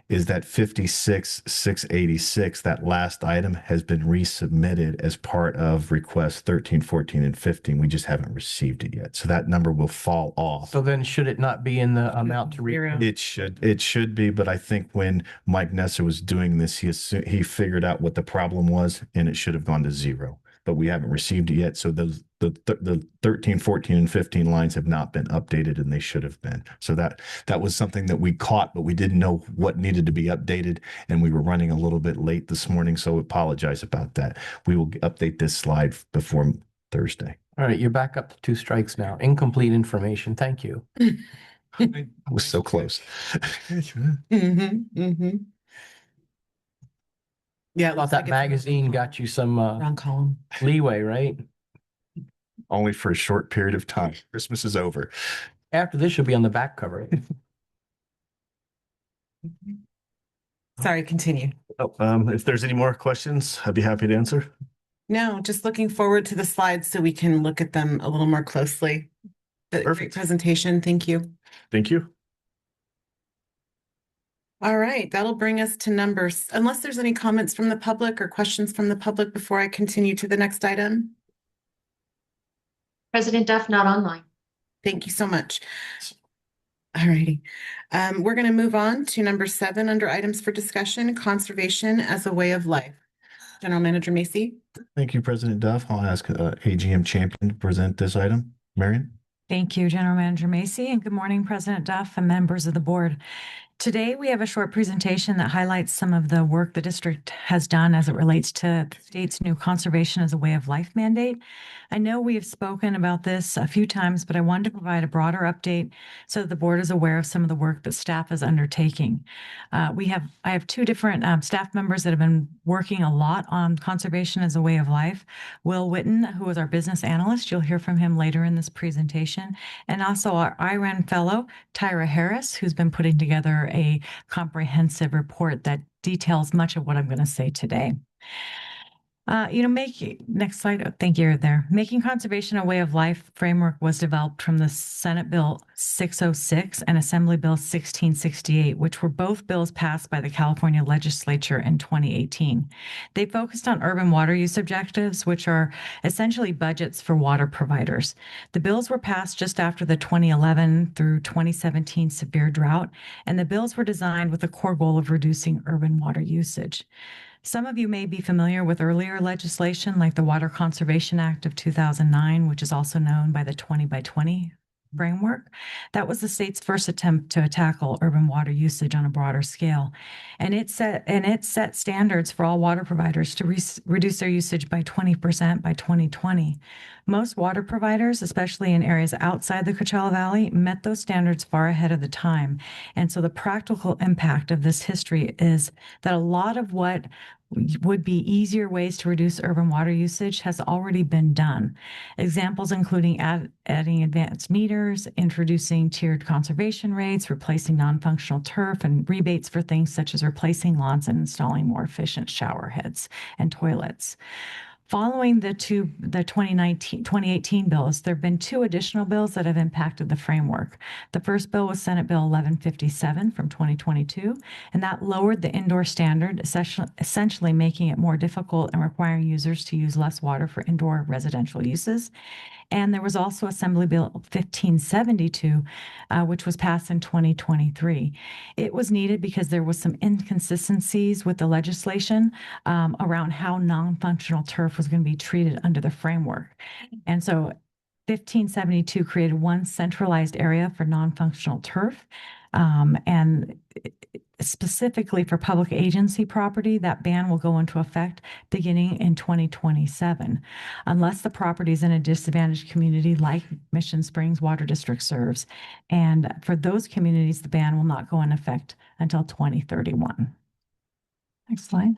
that 56,686, that last item has been resubmitted as part of requests 13, 14, and 15. We just haven't received it yet. So that number will fall off. So then should it not be in the amount to Zero. It should be, but I think when Mike Nesser was doing this, he figured out what the problem was and it should have gone to zero, but we haven't received it yet. So the 13, 14, and 15 lines have not been updated and they should have been. So that was something that we caught, but we didn't know what needed to be updated. And we were running a little bit late this morning. So apologize about that. We will update this slide before Thursday. All right, you're back up to 2 strikes now. Incomplete information. Thank you. I was so close. Yeah, it I thought looks that like it's magazine got you some wrong column. leeway, right? Only for a short period of time. Christmas is over. After this, you'll be on the back cover. Sorry, continue. If there's any more questions, I'd be happy to answer. No, just looking forward to the slides so we can look at them a little more closely. Great Perfect. presentation. Thank you. Thank you. All right, that'll bring us to numbers. Unless there's any comments from the public or questions from the public before I continue to the next item. President Duff, not online. Thank you so much. All righty. We're going to move on to number 7 under items for discussion, conservation as a way of life. General Manager Macy. Thank you, President Duff. I'll ask AGM Champion to present this item. Marion? Thank you, General Manager Macy, and good morning, President Duff and members of the board. Today, we have a short presentation that highlights some of the work the district has done as it relates to the state's new conservation as a way of life mandate. I know we have spoken about this a few times, but I wanted to provide a broader update so that the board is aware of some of the work that staff is undertaking. I have two different staff members that have been working a lot on conservation as a way of life. Will Witten, who is our business analyst, you'll hear from him later in this presentation, and also our IRAN fellow, Tyra Harris, who's been putting together a comprehensive report that details much of what I'm going to say today. Next slide. Oh, thank you there. Making Conservation a Way of Life framework was developed from the Senate Bill 606 and Assembly Bill 1668, which were both bills passed by the California legislature in 2018. They focused on urban water use objectives, which are essentially budgets for water providers. The bills were passed just after the 2011 through 2017 severe drought, and the bills were designed with a core goal of reducing urban water usage. Some of you may be familiar with earlier legislation like the Water Conservation Act of 2009, which is also known by the 20 by 20 framework. That was the state's first attempt to tackle urban water usage on a broader scale. And it set standards for all water providers to reduce their usage by 20% by 2020. Most water providers, especially in areas outside the Coachella Valley, met those standards far ahead of the time. And so the practical impact of this history is that a lot of what would be easier ways to reduce urban water usage has already been done. Examples including adding advanced meters, introducing tiered conservation rates, replacing non-functional turf, and rebates for things such as replacing lawns and installing more efficient shower heads and toilets. Following the 2018 bills, there have been two additional bills that have impacted the framework. The first bill was Senate Bill 1157 from 2022, and that lowered the indoor standard, essentially making it more difficult and requiring users to use less water for indoor residential uses. And there was also Assembly Bill 1572, which was passed in 2023. It was needed because there was some inconsistencies with the legislation around how non-functional turf was going to be treated under the framework. And so 1572 created one centralized area for non-functional turf, and specifically for public agency property, that ban will go into effect beginning in 2027, unless the property is in a disadvantaged community like Mission Springs Water District serves. And for those communities, the ban will not go in effect until 2031. Next slide.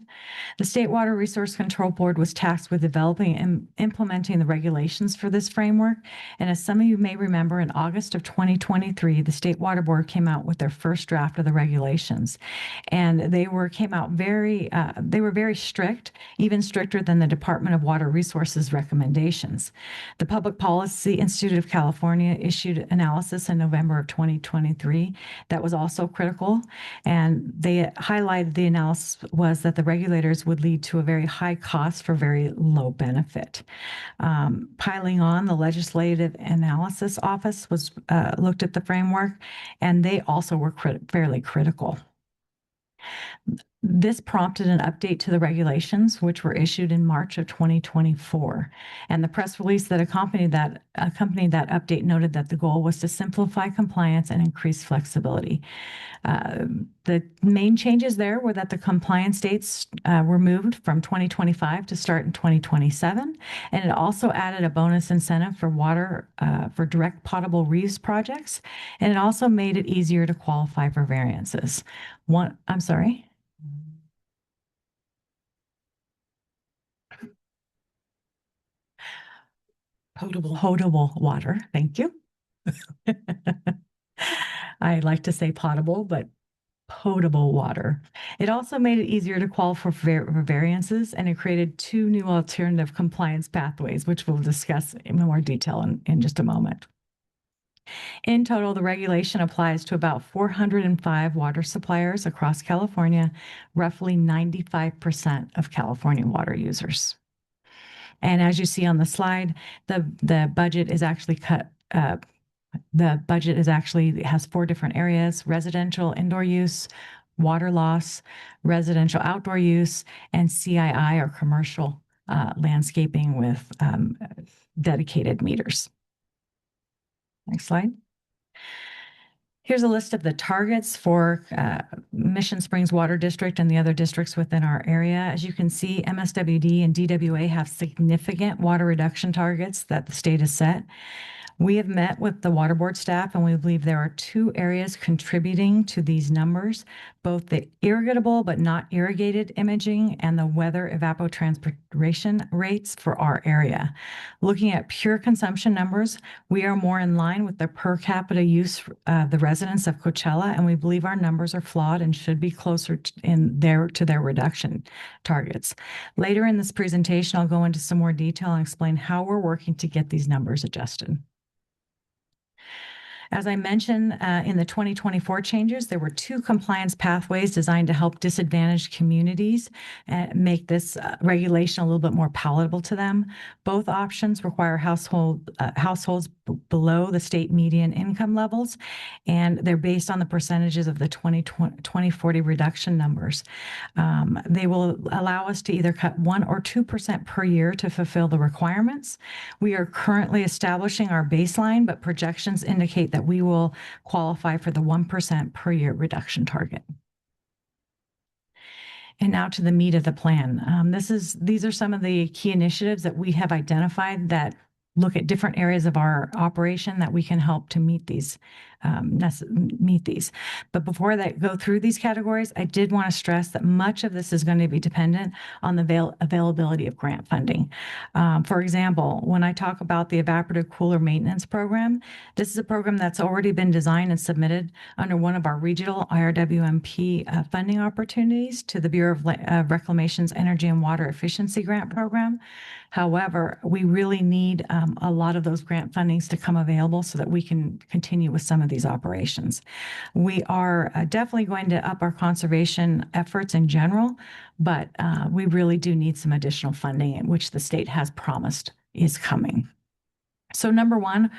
The State Water Resource Control Board was tasked with developing and implementing the regulations for this framework. And as some of you may remember, in August of 2023, the State Water Board came out with their first draft of the regulations. And they were very strict, even stricter than the Department of Water Resources recommendations. The Public Policy Institute of California issued analysis in November of 2023 that was also critical. And they highlighted the analysis was that the regulators would lead to a very high cost for very low benefit. Piling on, the Legislative Analysis Office looked at the framework, and they also were fairly critical. This prompted an update to the regulations, which were issued in March of 2024. And the press release that accompanied that update noted that the goal was to simplify compliance and increase flexibility. The main changes there were that the compliance dates were moved from 2025 to start in 2027. And it also added a bonus incentive for water for direct potable reuse projects. And it also made it easier to qualify for variances. I'm sorry. Potable water. Thank you. I like to say potable, but potable water. It also made it easier to qualify for variances, and it created two new alternative compliance pathways, which we'll discuss in more detail in just a moment. In total, the regulation applies to about 405 water suppliers across California, roughly 95% of California water users. And as you see on the slide, the budget is actually cut. The budget has 4 different areas: residential, indoor use, water loss, residential outdoor use, and CII or commercial landscaping with dedicated meters. Next slide. Here's a list of the targets for Mission Springs Water District and the other districts within our area. As you can see, MSWD and DWA have significant water reduction targets that the state has set. We have met with the water board staff, and we believe there are two areas contributing to these numbers, both the irrigable but not irrigated imaging and the weather evapotranspiration rates for our area. Looking at pure consumption numbers, we are more in line with the per capita use of the residents of Coachella, and we believe our numbers are flawed and should be closer to their reduction targets. Later in this presentation, I'll go into some more detail and explain how we're working to get these numbers adjusted. As I mentioned, in the 2024 changes, there were two compliance pathways designed to help disadvantaged communities and make this regulation a little bit more palatable to them. Both options require households below the state median income levels, and they're based on the percentages of the 2040 reduction numbers. They will allow us to either cut 1 or 2% per year to fulfill the requirements. We are currently establishing our baseline, but projections indicate that we will qualify for the 1% per year reduction target. And now to the meat of the plan. These are some of the key initiatives that we have identified that look at different areas of our operation that we can help to meet these. But before I go through these categories, I did want to stress that much of this is going to be dependent on the availability of grant funding. For example, when I talk about the evaporative cooler maintenance program, this is a program that's already been designed and submitted under one of our regional IRWMP funding opportunities to the Bureau of Reclamation's Energy and Water Efficiency Grant Program. However, we really need a lot of those grant fundings to come available so that we can continue with some of these operations. We are definitely going to up our conservation efforts in general, but we really do need some additional funding, which the state has promised is coming. So number one,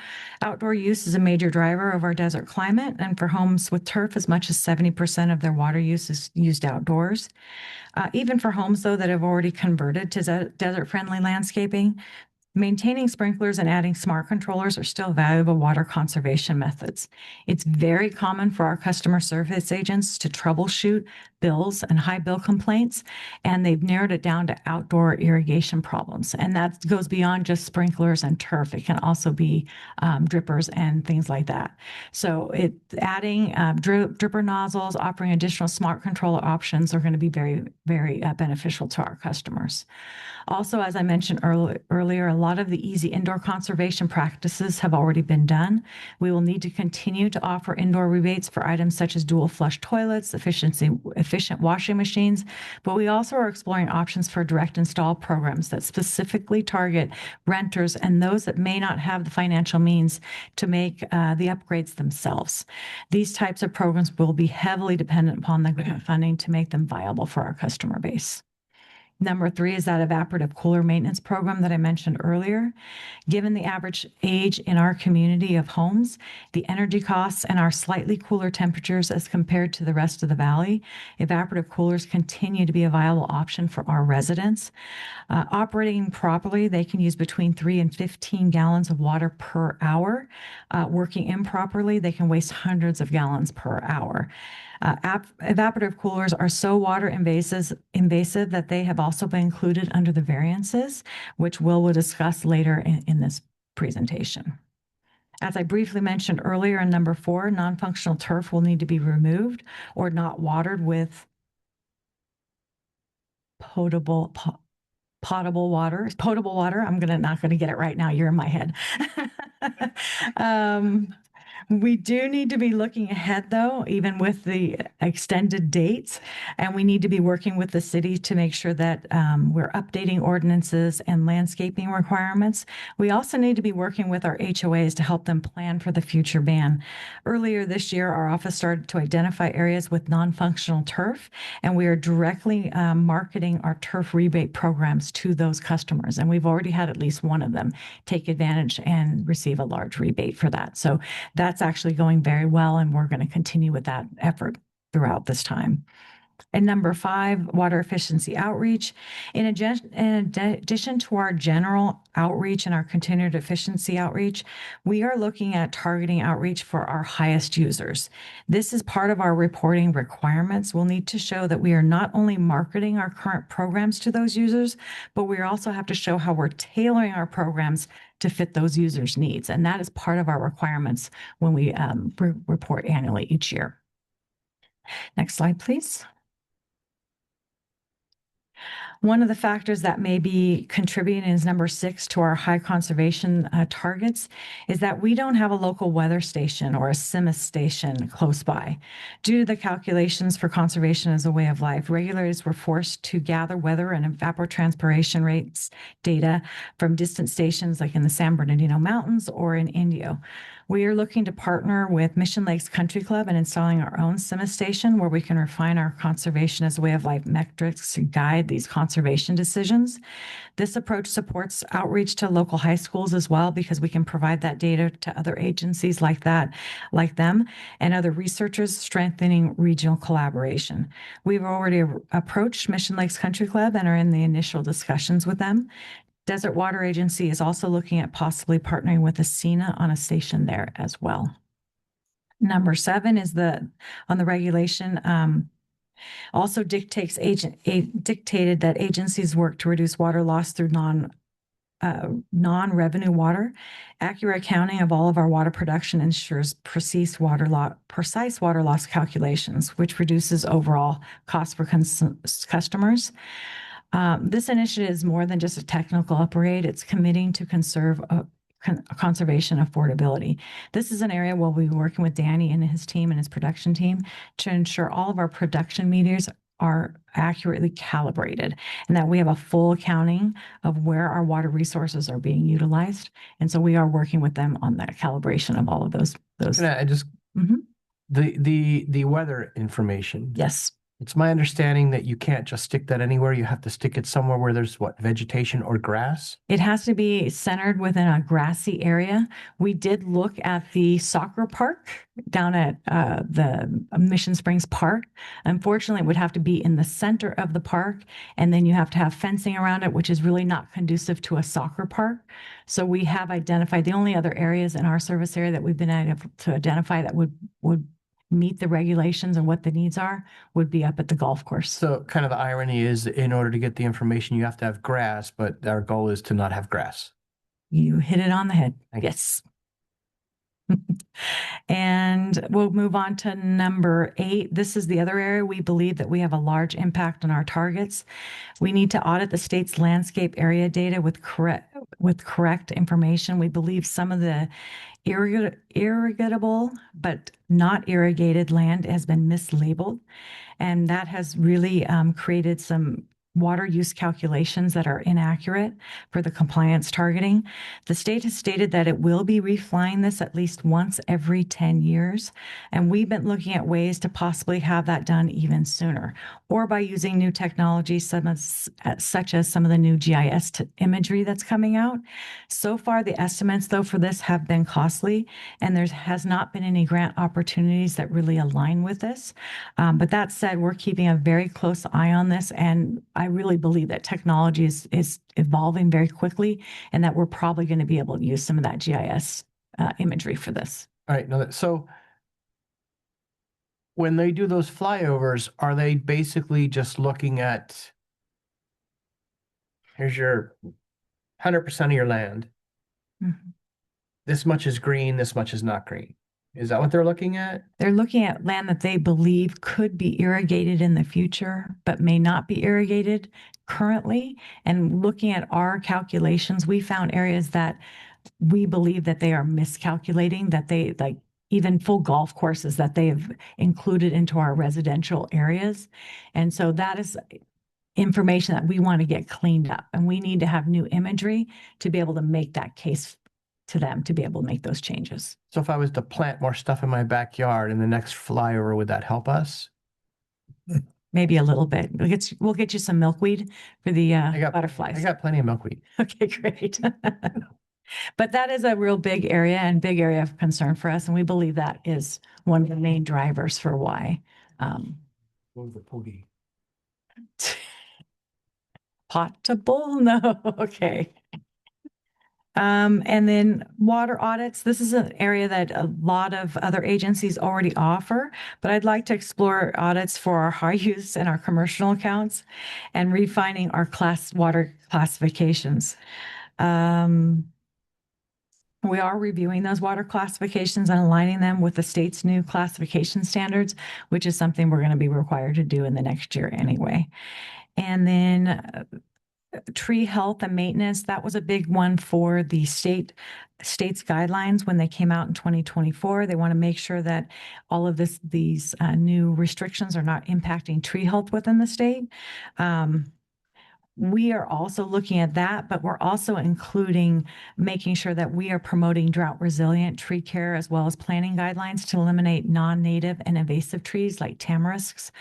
outdoor use is a major driver of our desert climate, and for homes with turf, as much as 70% of their water use is used outdoors. Even for homes, though, that have already converted to desert-friendly landscaping, maintaining sprinklers and adding smart controllers are still valuable water conservation methods. It's very common for our customer service agents to troubleshoot bills and high bill complaints, and they've narrowed it down to outdoor irrigation problems. And that goes beyond just sprinklers and turf. It can also be drippers and things like that. So adding dripper nozzles, offering additional smart controller options are going to be very, very beneficial to our customers. Also, as I mentioned earlier, a lot of the easy indoor conservation practices have already been done. We will need to continue to offer indoor rebates for items such as dual flush toilets, efficient washing machines, but we also are exploring options for direct install programs that specifically target renters and those that may not have the financial means to make the upgrades themselves. These types of programs will be heavily dependent upon the grant funding to make them viable for our customer base. Number three is that evaporative cooler maintenance program that I mentioned earlier. Given the average age in our community of homes, the energy costs, and our slightly cooler temperatures as compared to the rest of the valley, evaporative coolers continue to be a viable option for our residents. Operating properly, they can use between 3 and 15 gallons of water per hour. Working improperly, they can waste hundreds of gallons per hour. Evaporative coolers are so water invasive that they have also been included under the variances, which we'll discuss later in this presentation. As I briefly mentioned earlier in number 4, non-functional turf will need to be removed or not watered with potable water. I'm not going to get it right now. You're in my head. We do need to be looking ahead, though, even with the extended dates, and we need to be working with the city to make sure that we're updating ordinances and landscaping requirements. We also need to be working with our HOAs to help them plan for the future ban. Earlier this year, our office started to identify areas with non-functional turf, and we are directly marketing our turf rebate programs to those customers, and we've already had at least one of them take advantage and receive a large rebate for that. So that's actually going very well, and we're going to continue with that effort. throughout this time. And number 5, water efficiency outreach. In addition to our general outreach and our continued efficiency outreach, we are looking at targeting outreach for our highest users. This is part of our reporting requirements. We'll need to show that we are not only marketing our current programs to those users, but we also have to show how we're tailoring our programs to fit those users' needs. And that is part of our requirements when we report annually each year. Next slide, please. One of the factors that may be contributing is number 6 to our high conservation targets is that we don't have a local weather station or a CIMIS station close by. Due to the calculations for conservation as a way of life, regulators were forced to gather weather and evapotranspiration rates data from distant stations like in the San Bernardino Mountains or in Indio. We are looking to partner with Mission Lakes Country Club and installing our own CIMIS station where we can refine our conservation as a way of life metrics to guide these conservation decisions. This approach supports outreach to local high schools as well because we can provide that data to other agencies like them, and other researchers, strengthening regional collaboration. We've already approached Mission Lakes Country Club and are in the initial discussions with them. Desert Water Agency is also looking at possibly partnering with ACENA on a station there as well. Number 7 is on the regulation. Also dictated that agencies work to reduce water loss through non-revenue water. Accurate accounting of all of our water production ensures precise water loss calculations, which reduces overall cost for customers. This initiative is more than just a technical upgrade. It's committing to conservation affordability. This is an area where we'll be working with Danny and his team and his production team to ensure all of our production meters are accurately calibrated and that we have a full accounting of where our water resources are being utilized. And so we are working with them on that calibration of all of those. The weather information. Yes. It's my understanding that you can't just stick that anywhere. You have to stick it somewhere where there's vegetation or grass? It has to be centered within a grassy area. We did look at the soccer park down at the Mission Springs Park. Unfortunately, it would have to be in the center of the park, and then you have to have fencing around it, which is really not conducive to a soccer park. So we have identified the only other areas in our service area that we've been able to identify that would meet the regulations and what the needs are would be up at the golf course. So kind of the irony is in order to get the information, you have to have grass, but our goal is to not have grass. You hit it on the head. Thank you. Yes. And we'll move on to number 8. This is the other area we believe that we have a large impact on our targets. We need to audit the state's landscape area data with correct information. We believe some of the irrigable but not irrigated land has been mislabeled, and that has really created some water use calculations that are inaccurate for the compliance targeting. The state has stated that it will be reflying this at least once every 10 years. And we've been looking at ways to possibly have that done even sooner, or by using new technology, such as some of the new GIS imagery that's coming out. So far, the estimates, though, for this have been costly, and there has not been any grant opportunities that really align with this. But that said, we're keeping a very close eye on this, and I really believe that technology is evolving very quickly, and that we're probably going to be able to use some of that GIS imagery for this. All right. Now, so when they do those flyovers, are they basically just looking at, here's your 100% of your land. Mm-hmm. This much is green, this much is not green. Is that what they're looking at? They're looking at land that they believe could be irrigated in the future, but may not be irrigated currently. And looking at our calculations, we found areas that we believe that they are miscalculating, that they like even full golf courses that they have included into our residential areas. And so that is information that we want to get cleaned up, and we need to have new imagery to be able to make that case to them to be able to make those changes. So if I was to plant more stuff in my backyard in the next flyover, would that help us? Maybe a little bit. We'll get you some milkweed for the butterflies. I got plenty of milkweed. Okay, great. But that is a real big area of concern for us. And we believe that is one of the main drivers for why What was the poogie? Potable? No, okay. And then water audits. This is an area that a lot of other agencies already offer, but I'd like to explore audits for our high use and our commercial accounts and refining our water classifications. We are reviewing those water classifications and aligning them with the state's new classification standards, which is something we're going to be required to do in the next year anyway. And then tree health and maintenance, that was a big one for the state's guidelines when they came out in 2024. They want to make sure that all of these new restrictions are not impacting tree health within the state. We are also looking at that, but we're also including making sure that we are promoting drought resilient tree care as well as planting guidelines to eliminate non-native and invasive trees like tamarisks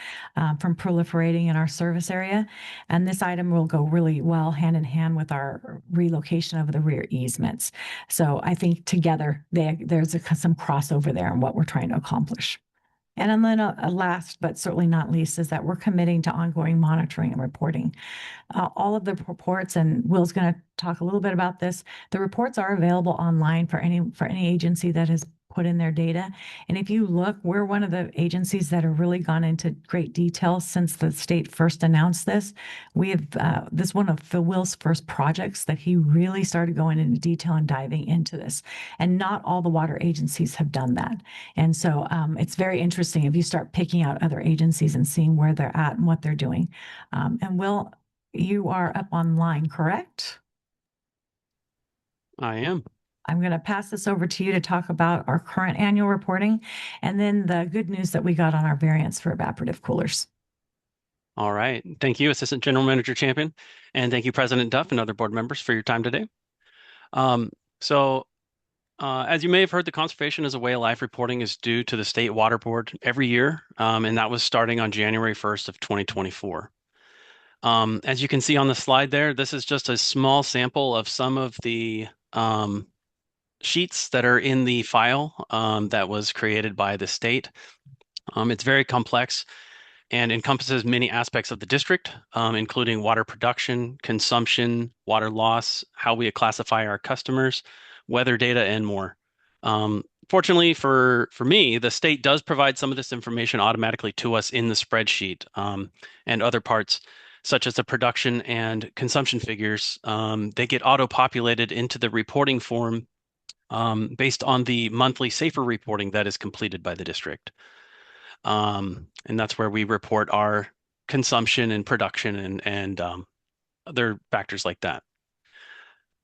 from proliferating in our service area. And this item will go really well hand in hand with our relocation of the rear easements. So I think together there's some crossover there in what we're trying to accomplish. And then last, but certainly not least, is that we're committing to ongoing monitoring and reporting. All of the reports, and Will's going to talk a little bit about this. The reports are available online for any agency that has put in their data. And if you look, we're one of the agencies that have really gone into great detail since the state first announced this. We have this one of Will's first projects that he really started going into detail and diving into this. And not all the water agencies have done that. And so it's very interesting if you start picking out other agencies and seeing where they're at and what they're doing. And Will, you are up online, correct? I am. I'm going to pass this over to you to talk about our current annual reporting and then the good news that we got on our variants for evaporative coolers. All right. Thank you, Assistant General Manager Champion. And thank you, President Duff and other board members for your time today. As you may have heard, the Conservation as a Way of Life reporting is due to the State Water Board every year, and that was starting on January 1st of 2024. As you can see on the slide there, this is just a small sample of some of the sheets that are in the file that was created by the state. It's very complex and encompasses many aspects of the district, including water production, consumption, water loss, how we classify our customers, weather data, and more. Fortunately for me, the state does provide some of this information automatically to us in the spreadsheet and other parts, such as the production and consumption figures. They get auto-populated into the reporting form based on the monthly SAFER reporting that is completed by the district. And that's where we report our consumption and production and other factors like that.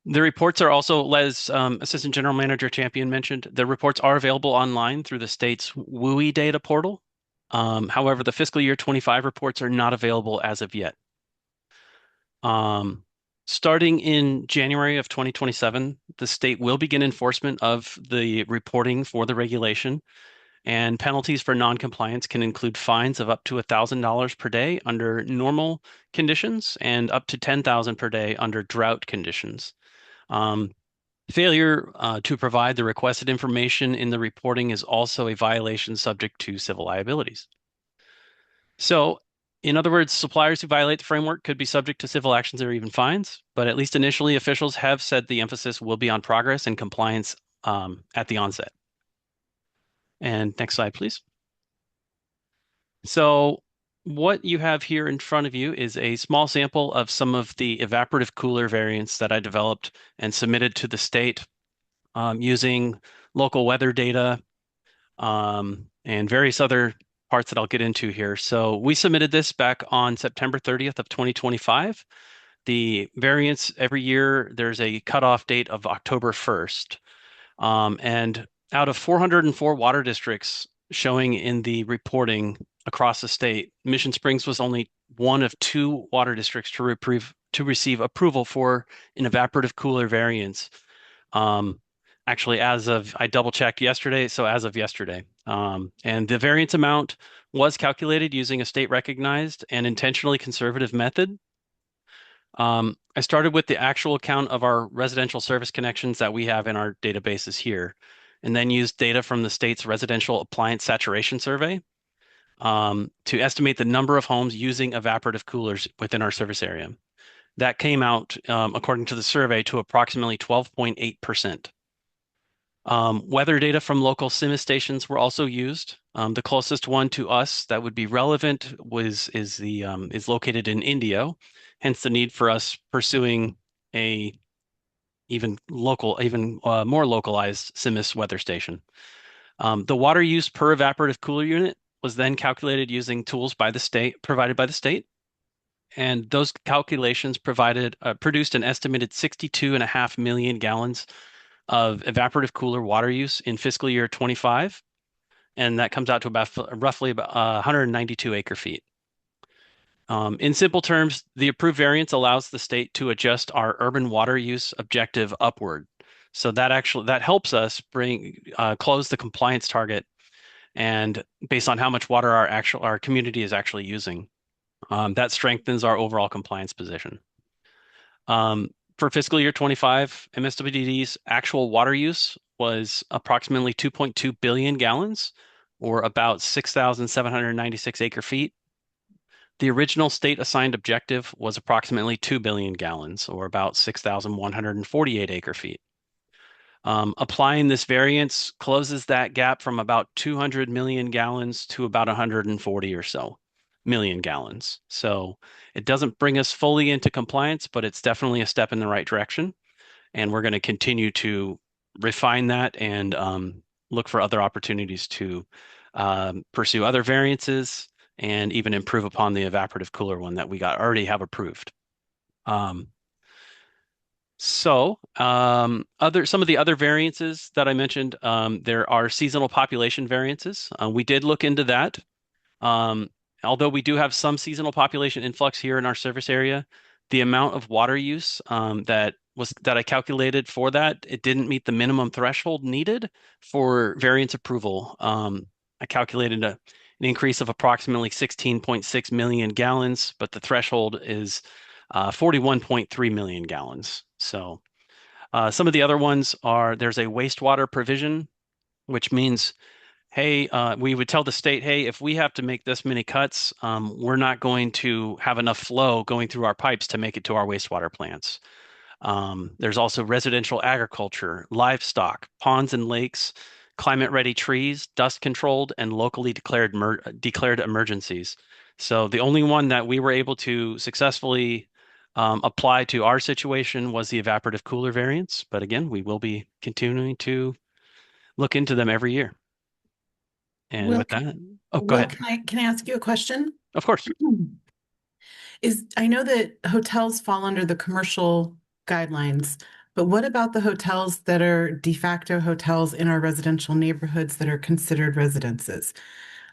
The reports are also, as Assistant General Manager Champion mentioned, the reports are available online through the state's WUI data portal. However, the fiscal year 25 reports are not available as of yet. Starting in January of 2027, the state will begin enforcement of the reporting for the regulation, and penalties for noncompliance can include fines of up to $1,000 per day under normal conditions and up to $10,000 per day under drought conditions. Failure to provide the requested information in the reporting is also a violation subject to civil liabilities. So, in other words, suppliers who violate the framework could be subject to civil actions or even fines, but at least initially, officials have said the emphasis will be on progress and compliance at the onset. And next slide, please. So what you have here in front of you is a small sample of some of the evaporative cooler variants that I developed and submitted to the state using local weather data and various other parts that I'll get into here. So we submitted this back on September 30th of 2025. The variants every year, there's a cutoff date of October 1st. And out of 404 water districts showing in the reporting across the state, Mission Springs was only one of 2 water districts to receive approval for an evaporative cooler variance. Actually, I double checked yesterday, so as of yesterday. And the variance amount was calculated using a state recognized and intentionally conservative method. I started with the actual count of our residential service connections that we have in our databases here, and then used data from the state's residential appliance saturation survey. to estimate the number of homes using evaporative coolers within our service area. That came out, according to the survey, to approximately 12.8%. Weather data from local CIMA stations were also used. The closest one to us that would be relevant is located in Indio, hence the need for us pursuing a even more localized CIMIS weather station. The water use per evaporative cooler unit was then calculated using tools provided by the state. And those calculations produced an estimated 62.5 million gallons of evaporative cooler water use in fiscal year 25. And that comes out to roughly about 192 acre feet. In simple terms, the approved variance allows the state to adjust our urban water use objective upward. So that helps us close the compliance target, and based on how much water our community is actually using. That strengthens our overall compliance position. For fiscal year 25, MSWD's actual water use was approximately 2.2 billion gallons, or about 6,796 acre feet. The original state assigned objective was approximately 2 billion gallons, or about 6,148 acre feet. Applying this variance closes that gap from about 200 million gallons to about 140 or so million gallons. So it doesn't bring us fully into compliance, but it's definitely a step in the right direction. And we're going to continue to refine that and look for other opportunities to pursue other variances and even improve upon the evaporative cooler one that we already have approved. Some of the other variances that I mentioned, there are seasonal population variances. We did look into that. Although we do have some seasonal population influx here in our service area, the amount of water use that I calculated for that, it didn't meet the minimum threshold needed for variance approval. I calculated an increase of approximately 16.6 million gallons, but the threshold is 41.3 million gallons. So some of the other ones there's a wastewater provision, which means, hey, we would tell the state, hey, if we have to make this many cuts, we're not going to have enough flow going through our pipes to make it to our wastewater plants. There's also residential agriculture, livestock, ponds and lakes, climate-ready trees, dust-controlled, and locally declared emergencies. So the only one that we were able to successfully apply to our situation was the evaporative cooler variance. But again, we will be continuing to look into them every year. And Will, with that, go Will, ahead. can I ask you a question? Of course. I know that hotels fall under the commercial guidelines, but what about the hotels that are de facto hotels in our residential neighborhoods that are considered residences?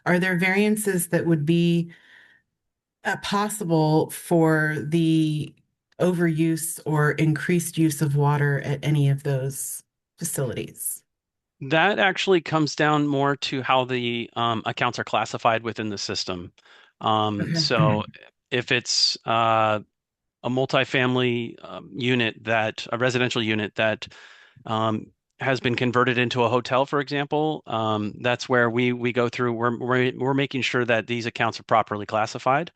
Are there variances that would be possible for the overuse or increased use of water at any of those facilities? That actually comes down more to how the accounts are classified within the system. Okay. So if it's a multifamily a residential unit that has been converted into a hotel, for example, that's where we go through. We're making sure that these accounts are properly classified,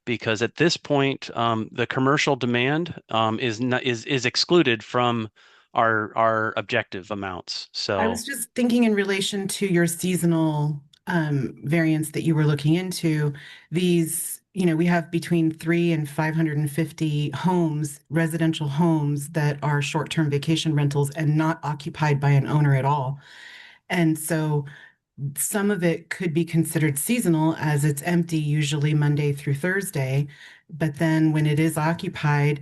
because at this point, the commercial demand is excluded from our objective amounts. I So was just thinking in relation to your seasonal variance that you were looking into. These, we have between 300 and 550 homes, residential homes that are short-term vacation rentals and not occupied by an owner at all. And so some of it could be considered seasonal as it's empty, usually Monday through Thursday. But then when it is occupied,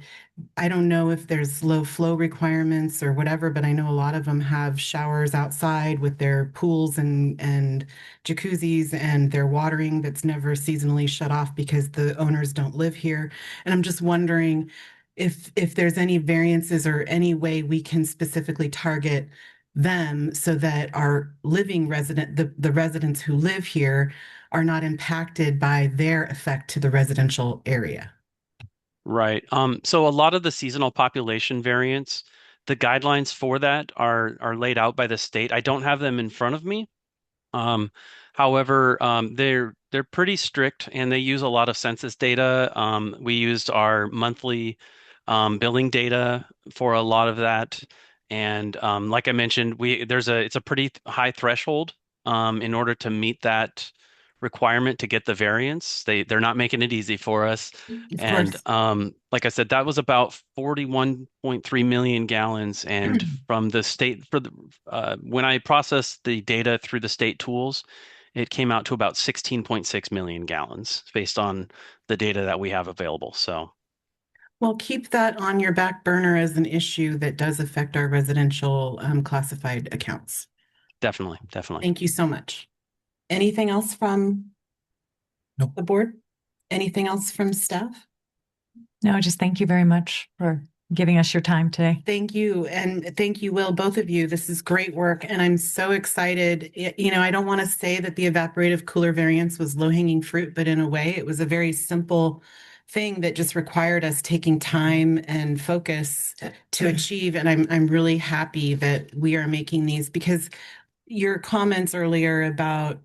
I don't know if there's low flow requirements or whatever, but I know a lot of them have showers outside with their pools and jacuzzis and their watering that's never seasonally shut off because the owners don't live here. And I'm just wondering if there's any variances or any way we can specifically target them so that our the residents who live here are not impacted by their effect to the residential area. right. So a lot of the seasonal population variants, the guidelines for that are laid out by the state. I don't have them in front of me. However, they're pretty strict and they use a lot of census data. We used our monthly billing data for a lot of that. And like I mentioned, it's a pretty high threshold in order to meet that requirement to get the variance. They're not making it easy for us. Of And course. like I said, that was about 41.3 million gallons. And from the state when I processed the data through the state tools, it came out to about 16.6 million gallons based on the data that we have available. So Well, keep that on your back burner as an issue that does affect our residential classified accounts. definitely. Thank you so much. Anything else from Nope. the board? Anything else from staff? No, just thank you very much for giving us your time today. Thank you. And thank you, Will, both of you. This is great work. And I'm so excited. I don't want to say that the evaporative cooler variance was low-hanging fruit, but in a way, it was a very simple thing that just required us taking time and focus to achieve. And I'm really happy that we are making these, because your comments earlier about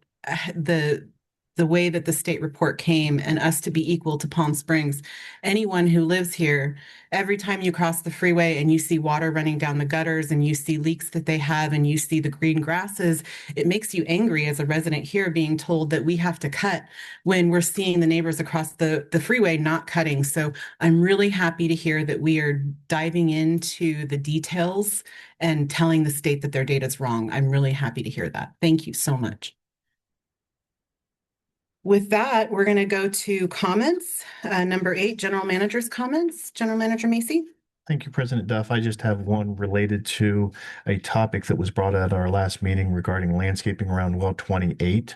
the way that the state report came and us to be equal to Palm Springs. Anyone who lives here, every time you cross the freeway and you see water running down the gutters and you see leaks that they have and you see the green grasses, it makes you angry as a resident here being told that we have to cut when we're seeing the neighbors across the freeway not cutting. So I'm really happy to hear that we are diving into the details and telling the state that their data is wrong. I'm really happy to hear that. Thank you so much. With that, we're going to go to comments. Number 8, General Manager's comments. General Manager Macy. Thank you, President Duff. I just have one related to a topic that was brought at our last meeting regarding landscaping around well 28.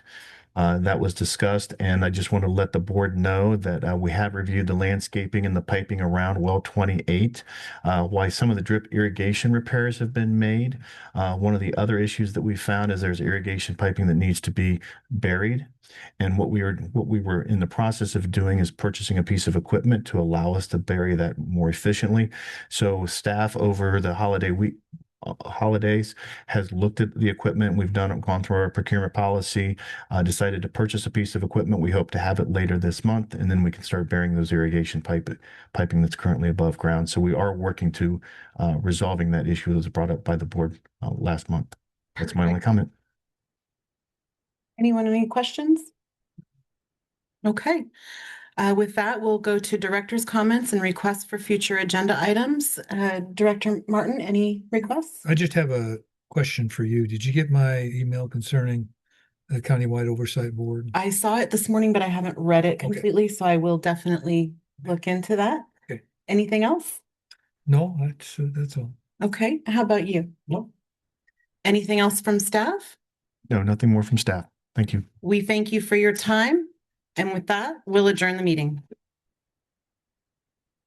That was discussed, and I just want to let the board know that we have reviewed the landscaping and the piping around well 28. Why some of the drip irrigation repairs have been made. One of the other issues that we found is there's irrigation piping that needs to be buried. And what we were in the process of doing is purchasing a piece of equipment to allow us to bury that more efficiently. So staff over the holidays has looked at the equipment. We've gone through our procurement policy, decided to purchase a piece of equipment. We hope to have it later this month, and then we can start burying those irrigation piping that's currently above ground. So we are working to resolving that issue that was brought up by the board last month. That's my only comment. Anyone have any questions? Okay. With that, we'll go to director's comments and requests for future agenda items. Director Martin, any requests? I just have a question for you. Did you get my email concerning the Countywide Oversight Board? I saw it this morning, but I haven't read it Okay. completely, so I will definitely look into that. Okay. Anything else? No, that's all. Okay. How about you? No. Anything else from staff? No, nothing more from staff. Thank you. We thank you for your time. And with that, we'll adjourn the meeting.